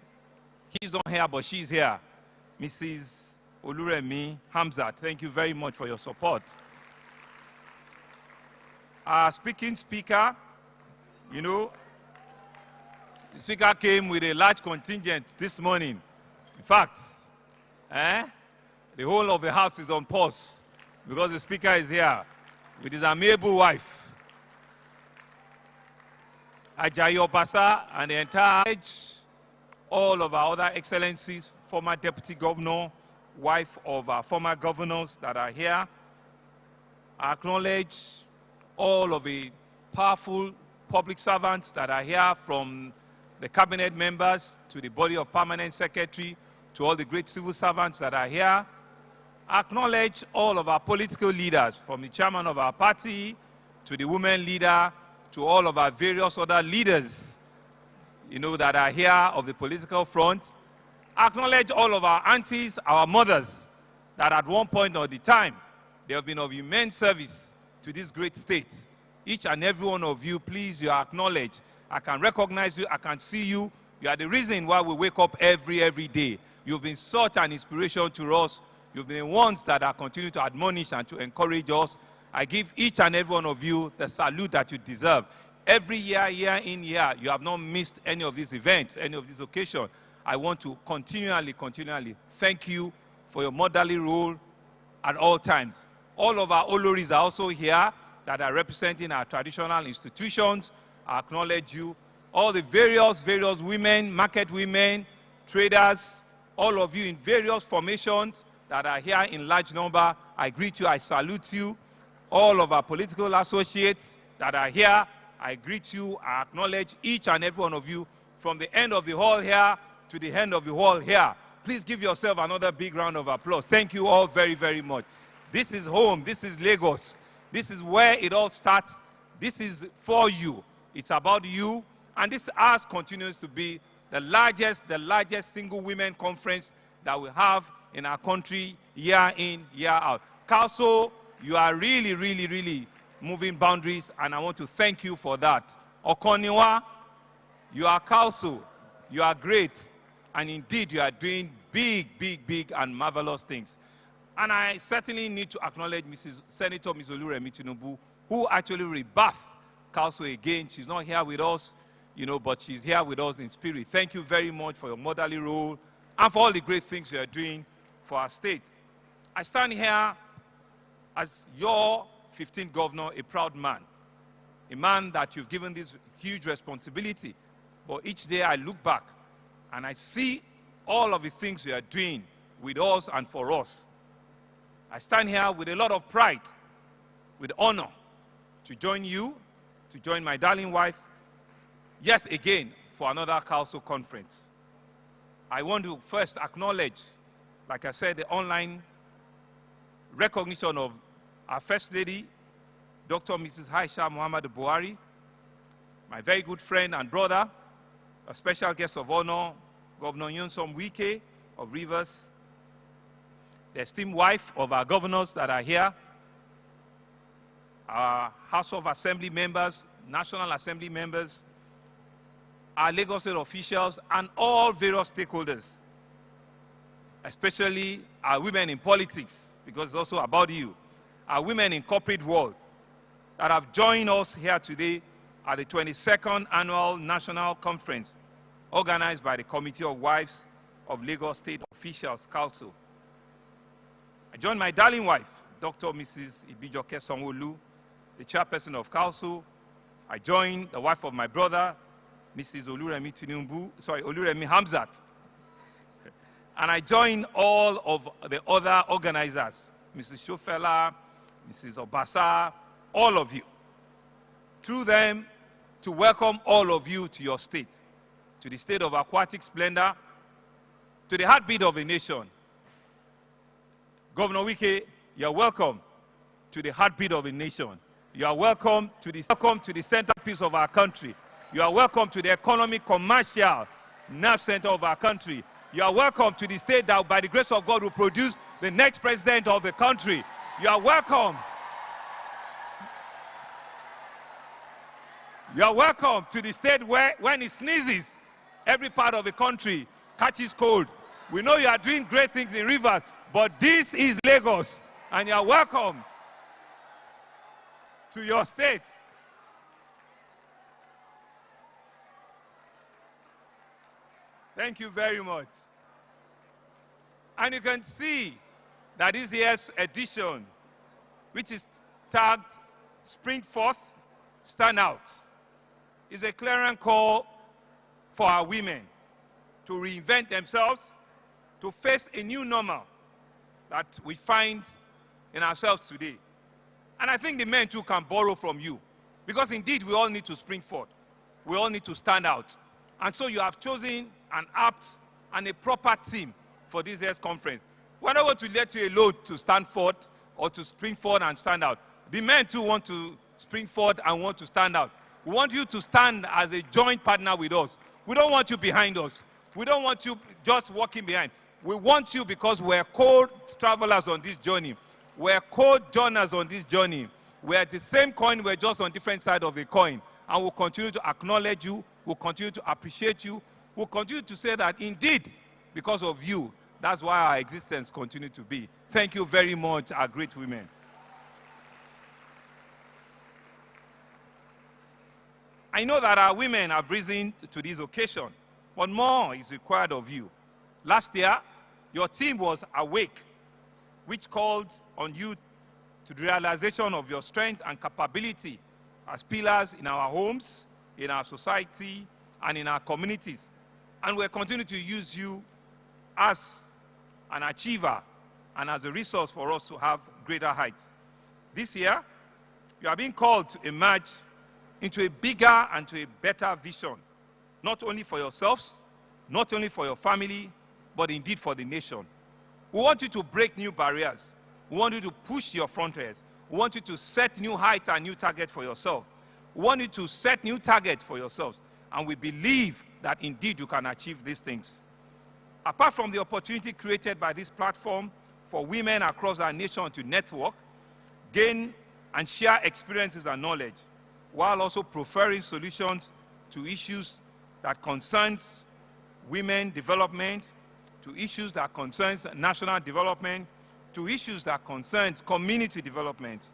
he's not here, but she's here, Mrs. Oluremi Hamzat. Thank you very much for your support. Our speaker, you know, the speaker came with a large contingent this morning. In fact, the whole of the house is on pause because the speaker is here with his amiable wife, Ajayi Obasa, and the entire, all of our other excellencies, former deputy governor, wife of our former governors that are here. I acknowledge all of the powerful public servants that are here, from the cabinet members to the body of permanent secretary, to all the great civil servants that are here. I acknowledge all of our political leaders, from the chairman of our party, to the women leader, to all of our various other leaders, you know, that are here of the political front. I acknowledge all of our aunties, our mothers, that at one point or the time, they have been of immense service to this great state. Each and every one of you, please, you are acknowledged. I can recognize you, I can see you. You are the reason why we wake up every day. You've been such an inspiration to us. You've been the ones that are continuing to admonish and to encourage us. I give each and every one of you the salute that you deserve. Every year, year in, year, you have not missed any of these events, any of these occasions. I want to continually thank you for your motherly role, at all times. All of our Oloris are also here that are representing our traditional institutions. I acknowledge you. All the various women, market women, traders, all of you in various formations that are here in large number, I greet you, I salute you. All of our political associates that are here, I greet you, I acknowledge each and every one of you from the end of the hall here to the end of the hall here. Please give yourself another big round of applause. Thank you all very, very much. This is home. This is Lagos. This is where it all starts. This is for you. It's about you. And this ours continues to be the largest single women conference that we have in our country year in, year out. COWLSO, you are really, really, really moving boundaries, and I want to thank you for that. Okoniwa, you are COWLSO. You are great. And indeed, you are doing big and marvelous things. And I certainly need to acknowledge Senator Ms. Oluremi Tinubu, who actually rebirthed COWLSO again. She's not here with us, but she's here with us in spirit. Thank you very much for your motherly role and for all the great things you are doing for our state. I stand here as your 15th governor, a proud man, a man that you've given this huge responsibility. But each day I look back and I see all of the things you are doing with us and for us. I stand here with a lot of pride, with honor, to join you, to join my darling wife, yet again, for another COWLSO conference. I want to first acknowledge, like I said, the online recognition of our First Lady, Dr. Mrs. Aisha Muhammad Buhari, my very good friend and brother, a special guest of honor, Governor Nyesom Wike of Rivers, the esteemed wife of our governors that are here, our House of Assembly members, National Assembly members, our Lagos State officials, and all various stakeholders, especially our women in politics, because it's also about you, our women in corporate world that have joined us here today at the 22nd Annual National Conference organized by the Committee of Wives of Lagos State Officials, COWLSO. I joined my darling wife, Dr. Mrs. Ibijoke Sanwo-Olu, the chairperson of COWLSO. I joined the wife of my brother, Mrs. Oluremi Hamzat. And I joined all of the other organizers, Mrs. Shofela, Mrs. Obasa, all of you. Through them, to welcome all of you to your state, to the state of aquatic splendor, to the heartbeat of a nation. Governor Wike, you're welcome to the heartbeat of a nation. You are welcome to the centerpiece of our country. You are welcome to the economic, commercial nerve center of our country. You are welcome to the state that, by the grace of God, will produce the next president of the country. You are welcome. You are welcome to the state where, when it sneezes, every part of the country catches cold. We know you are doing great things in Rivers, but this is Lagos, and you are welcome to your state. Thank you very much. And you can see that this year's edition, which is tagged Spring Forth, Stand Out, is a clarion call for our women to reinvent themselves, to face a new normal that we find in ourselves today. And I think the men too can borrow from you, because indeed we all need to spring forth. We all need to stand out. And so you have chosen an apt and a proper team for this year's conference. We're not going to let you alone to stand forth or to spring forward and stand out. The men too want to spring forward and want to stand out. We want you to stand as a joint partner with us. We don't want you behind us. We don't want you just walking behind. We want you because we're co-travelers on this journey. We're co-journers on this journey. We're the same coin, we're just on different sides of the coin. And we'll continue to acknowledge you. We'll continue to appreciate you. We'll continue to say that indeed, because of you, that's why our existence continues to be. Thank you very much, our great women. I know that our women have risen to this occasion, but more is required of you. Last year, your team was Awake, which called on you to the realization of your strength and capability as pillars in our homes, in our society, and in our communities. And we'll continue to use you as an achiever and as a resource for us to have greater heights. This year, you are being called to emerge into a bigger and to a better vision, not only for yourselves, not only for your family, but indeed for the nation. We want you to break new barriers. We want you to push your frontiers. We want you to set new heights and new targets for yourself. We want you to set new targets for yourselves. And we believe that indeed you can achieve these things. Apart from the opportunity created by this platform for women across our nation to network, gain and share experiences and knowledge, while also preferring solutions to issues that concerns women development, to issues that concerns national development, to issues that concerns community development.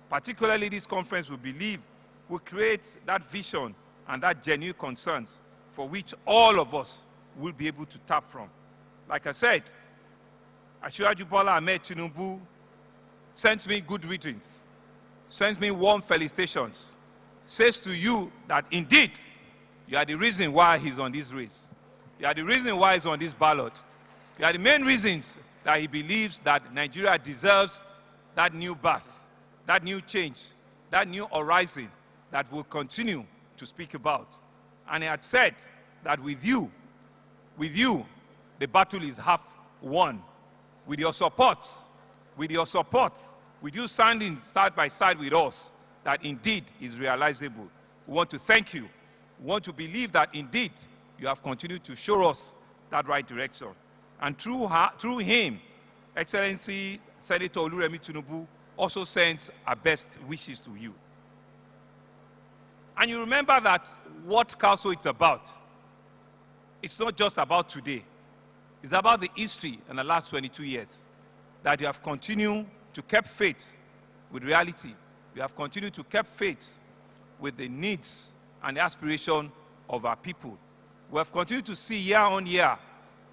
Particularly this conference, we believe, will create that vision and that genuine concerns for which all of us will be able to tap from. Like I said, Asiwaju Bola Ahmed Tinubu sends me good greetings, sends me warm felicitations, says to you that indeed you are the reason why he's on this race. You are the reason why he's on this ballot. You are the main reasons that he believes that Nigeria deserves that new birth, that new change, that new horizon that we'll continue to speak about. And he had said that with you, the battle is half won. With your support, with you standing side by side with us, that indeed is realizable. We want to thank you. We want to believe that indeed you have continued to show us that right direction. And through him, Excellency Senator Oluremi Tinubu also sends our best wishes to you. And you remember that what COWLSO is about, it's not just about today. It's about the history in the last 22 years, that you have continued to keep faith with reality. You have continued to keep faith with the needs and the aspiration of our people. We have continued to see year on year,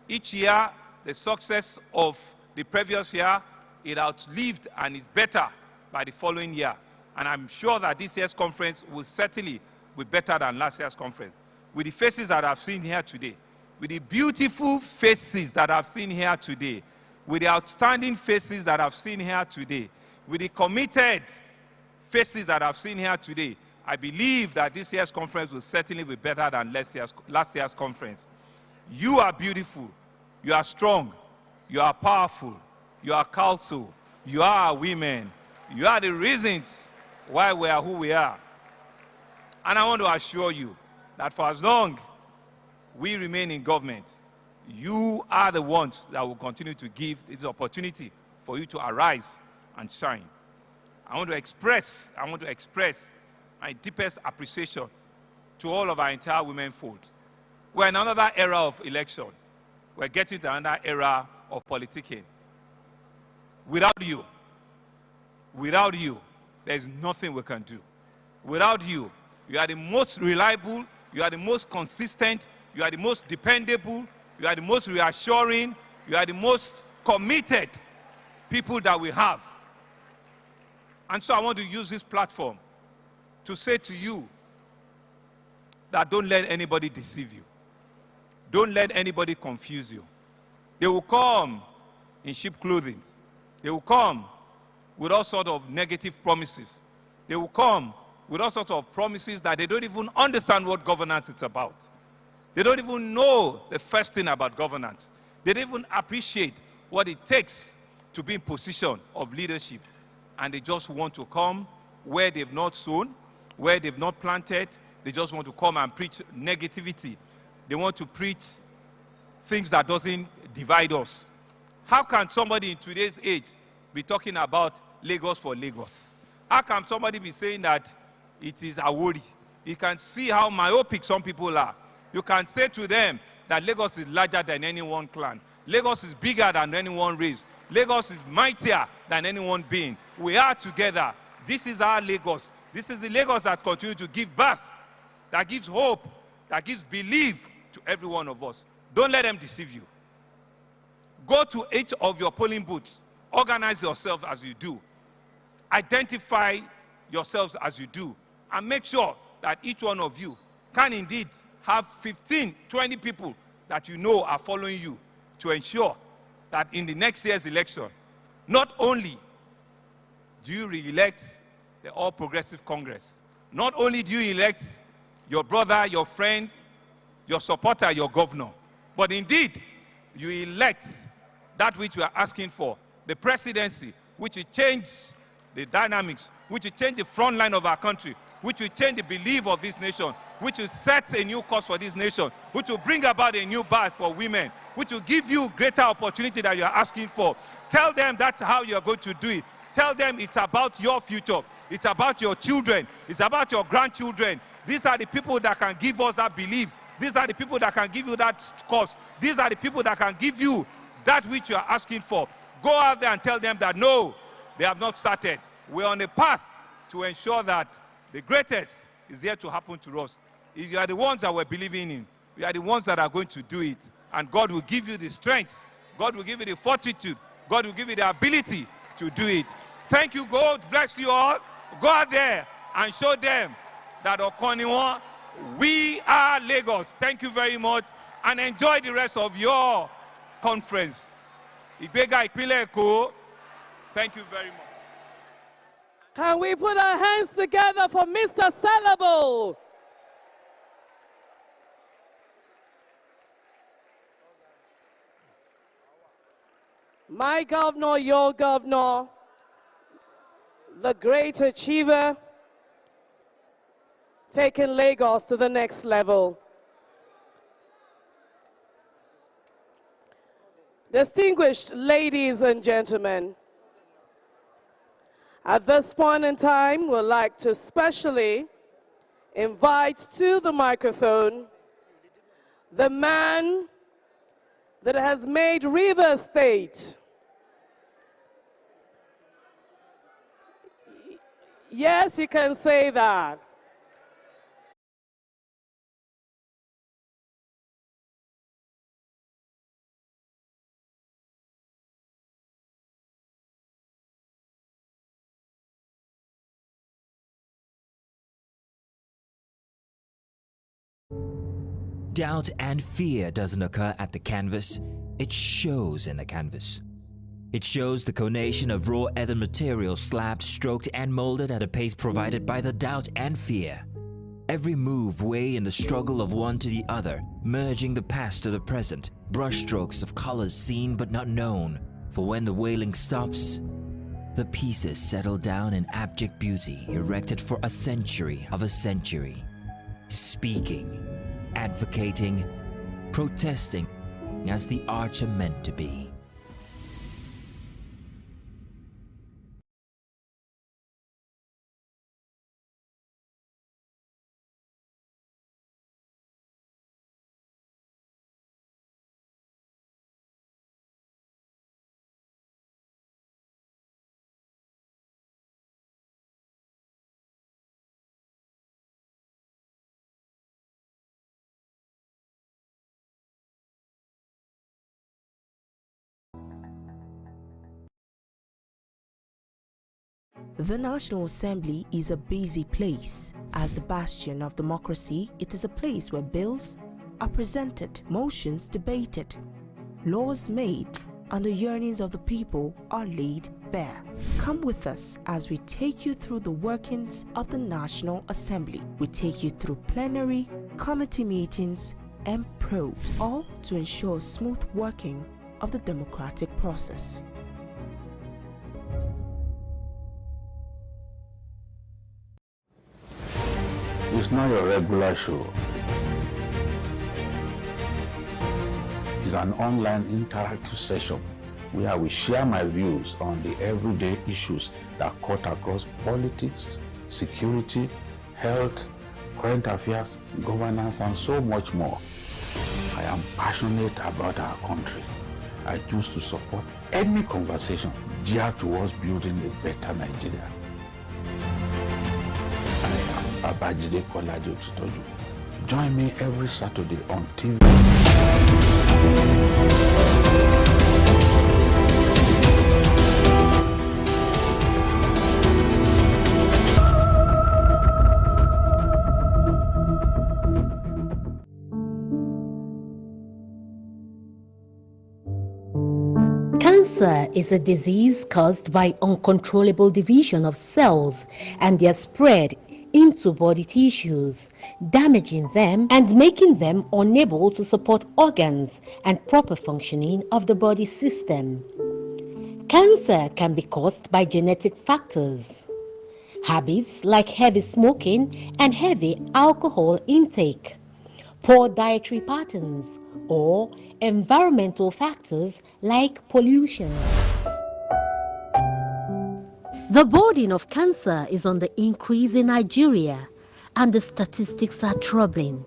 each year, the success of the previous year, it outlived and is better by the following year. And I'm sure that this year's conference will certainly be better than last year's conference. With the faces that I've seen here today, with the beautiful faces that I've seen here today, with the outstanding faces that I've seen here today, with the committed faces that I've seen here today, I believe that this year's conference will certainly be better than last year's conference. You are beautiful, you are strong, you are powerful, you are COWLSO, you are women, you are the reasons why we are who we are. And I want to assure you that for as long we remain in government, you are the ones that will continue to give this opportunity for you to arise and shine. I want to express my deepest appreciation to all of our entire women fold. We're in another era of election. We're getting to another era of politicking. Without you, there's nothing we can do. Without you, you are the most reliable, you are the most consistent, you are the most dependable, you are the most reassuring, you are the most committed people that we have. And so I want to use this platform to say to you that don't let anybody deceive you. Don't let anybody confuse you. They will come in sheep clothing. They will come with all sorts of negative promises. They will come with all sorts of promises that they don't even understand what governance is about. They don't even know the first thing about governance. They don't even appreciate what it takes to be in position of leadership. And they just want to come where they've not sown, where they've not planted. They just want to come and preach negativity. They want to preach things that doesn't divide us. How can somebody in today's age be talking about Lagos for Lagos? How can somebody be saying that it is Awori? You can see how myopic some people are. You can say to them that Lagos is larger than any one clan. Lagos is bigger than any one race. Lagos is mightier than any one being. We are together. This is our Lagos. This is the Lagos that continues to give birth, that gives hope, that gives belief to every one of us. Don't let them deceive you. Go to each of your polling booths Organize yourself as you do. Identify yourselves as you do. And make sure that each one of you can indeed have 15, 20 people that you know are following you to ensure that in the next year's election, not only do you re-elect the All Progressive Congress, not only do you elect your brother, your friend, your supporter, your governor, but indeed you elect that which we are asking for, the presidency, which will change the dynamics, which will change the front line of our country, which will change the belief of this nation, which will set a new course for this nation, which will bring about a new birth for women, which will give you greater opportunity that you are asking for. Tell them that's how you are going to do it. Tell them it's about your future. It's about your children. It's about your grandchildren. These are the people that can give us that belief. These are the people that can give you that cause. These are the people that can give you that which you are asking for. Go out there and tell them that no, they have not started. We're on a path to ensure that the greatest is yet to happen to us. If you are the ones that we're believing in, we are the ones that are going to do it. And God will give you the strength. God will give you the fortitude. God will give you the ability to do it. Thank you, God. Bless you all. Go out there and show them that Okoniwa, we are Lagos. Thank you very much. And enjoy the rest of your conference. Ìgbéga ìpínlẹ̀ Èkó. Thank you very much. Can we put our hands together for Mr. Sellable? My governor, your governor, the great achiever, taking Lagos to the next level. Distinguished ladies and gentlemen, at this point in time, we'd like to specially invite to the microphone the man that has made Rivers State. Yes, you can say that. Doubt and fear doesn't occur at the canvas, it shows in the canvas. It shows the conation of raw earthen material slabbed, stroked and molded at a pace provided by the doubt and fear. Every move way in the struggle of one to the other, merging the past to the present, brushstrokes of colors seen but not known. For when the wailing stops, the pieces settle down in abject beauty erected for a century of a century. Speaking, advocating, protesting as the arts are meant to be. The National Assembly is a busy place. As the bastion of democracy, it is a place where bills are presented, motions debated, laws made, and the yearnings of the people are laid bare. Come with us as we take you through the workings of the National Assembly. We take you through plenary, committee meetings, and probes, all to ensure smooth working of the democratic process. It's not your regular show. It's an online interactive session where we share my views on the everyday issues that cut across politics, security, health, current affairs, governance, and so much more. I am passionate about our country. I choose to support any conversation geared towards building a better Nigeria. Abajide Kolaji Otitoju. Join me every Saturday on TV. Cancer is a disease caused by uncontrollable division of cells and their spread into body tissues, damaging them and making them unable to support organs and proper functioning of the body system. Cancer can be caused by genetic factors, habits like heavy smoking and heavy alcohol intake, poor dietary patterns, or environmental factors like pollution. The burden of cancer is on the increase in Nigeria, and the statistics are troubling.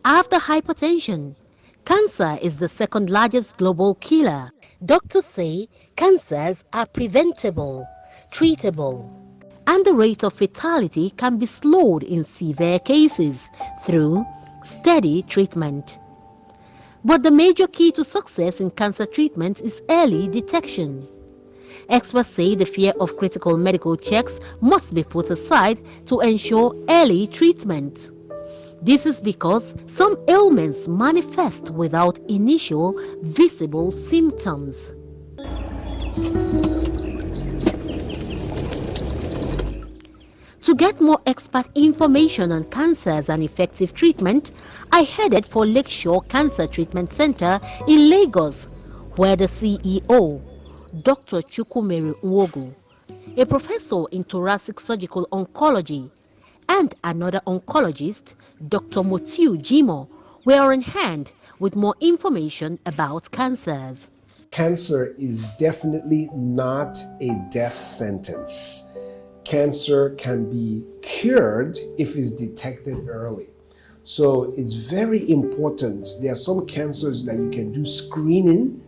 After hypertension, cancer is the second largest global killer. Doctors say cancers are preventable, treatable, and the rate of fatality can be slowed in severe cases through steady treatment. But the major key to success in cancer treatment is early detection. Experts say the fear of critical medical checks must be put aside to ensure early treatment. This is because some ailments manifest without initial visible symptoms. To get more expert information on cancers and effective treatment, I headed for Lakeshore Cancer Treatment Center in Lagos, where the CEO, Dr. Chukwumere Nwogu, a professor in thoracic surgical oncology, and another oncologist, Dr. Motiu Jimo, were on hand with more information about cancers. Cancer is definitely not a death sentence. Cancer can be cured if it's detected early. So it's very important. There are some cancers that you can do screening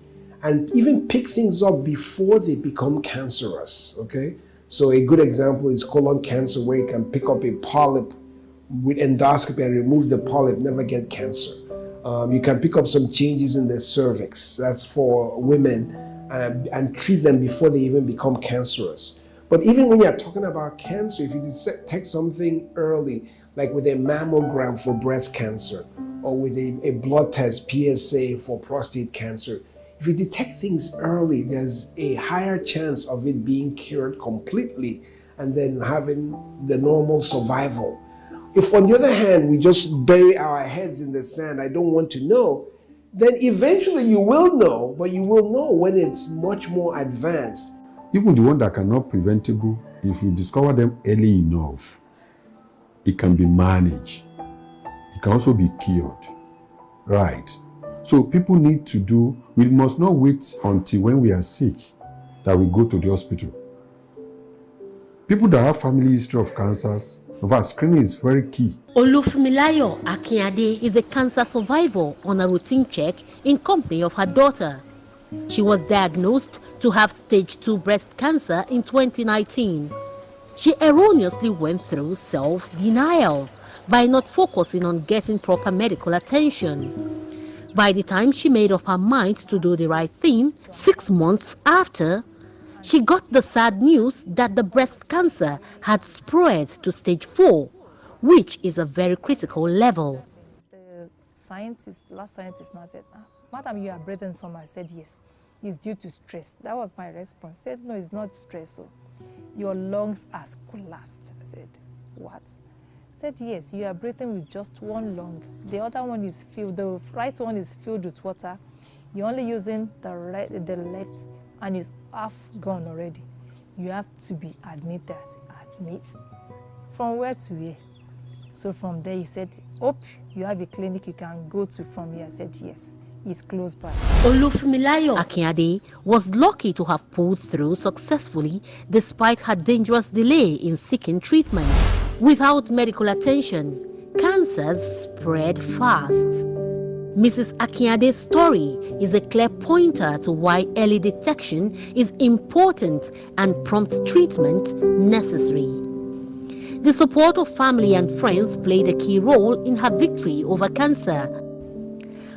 and even pick things up before they become cancerous, okay? So a good example is colon cancer, where you can pick up a polyp with endoscopy and remove the polyp, never get cancer. You can pick up some changes in the cervix, that's for women, and treat them before they even become cancerous. But even when you're talking about cancer, if you detect something early, like with a mammogram for breast cancer, or with a blood test, PSA, for prostate cancer, if you detect things early, there's a higher chance of it being cured completely and then having the normal survival. If on the other hand, we just bury our heads in the sand, I don't want to know, then eventually you will know, but you will know when it's much more advanced. Even the one that cannot preventable, if you discover them early enough, it can be managed. It can also be cured. Right. So people need to do, we must not wait until when we are sick that we go to the hospital. People that have family history of cancers, in fact, screening is very key. Olufumilayo Akinade is a cancer survivor on a routine check in company of her daughter. She was diagnosed to have stage 2 breast cancer in 2019. She erroneously went through self-denial by not focusing on getting proper medical attention. By the time she made up her mind to do the right thing, 6 months after, she got the sad news that the breast cancer had spread to stage 4, which is a very critical level. The lab scientist now said, Madam, you are breathing some. I said, yes, it's due to stress. That was my response. I said, no, it's not stress. So your lungs has collapsed. I said, what? I said, yes, you are breathing with just one lung. The other one is filled, the right one is filled with water. You're only using the left, and it's half gone already. You have to be admitted. Admit. From where to where? So from there, he said, hope you have a clinic you can go to from here. I said, yes, it's close by. Olufumilayo Akinade was lucky to have pulled through successfully despite her dangerous delay in seeking treatment. Without medical attention, cancers spread fast. Mrs. Akinade's story is a clear pointer to why early detection is important and prompt treatment necessary. The support of family and friends played a key role in her victory over cancer.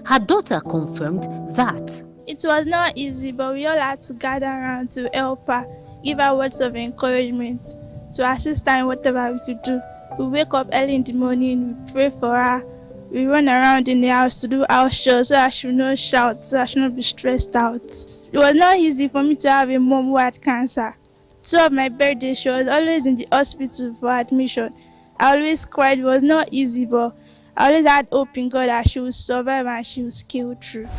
Her daughter confirmed that. It was not easy, but we all had to gather around to help her, give her words of encouragement, to assist her in whatever we could do. We wake up early in the morning, we pray for her, We run around in the house to do house chores so I should not shout, so I should not be stressed out. It was not easy for me to have a mom who had cancer. 2 of my birthdays, she was always in the hospital for admission. I always cried. It was not easy, but I always had hope in God that she would survive and she would scale through.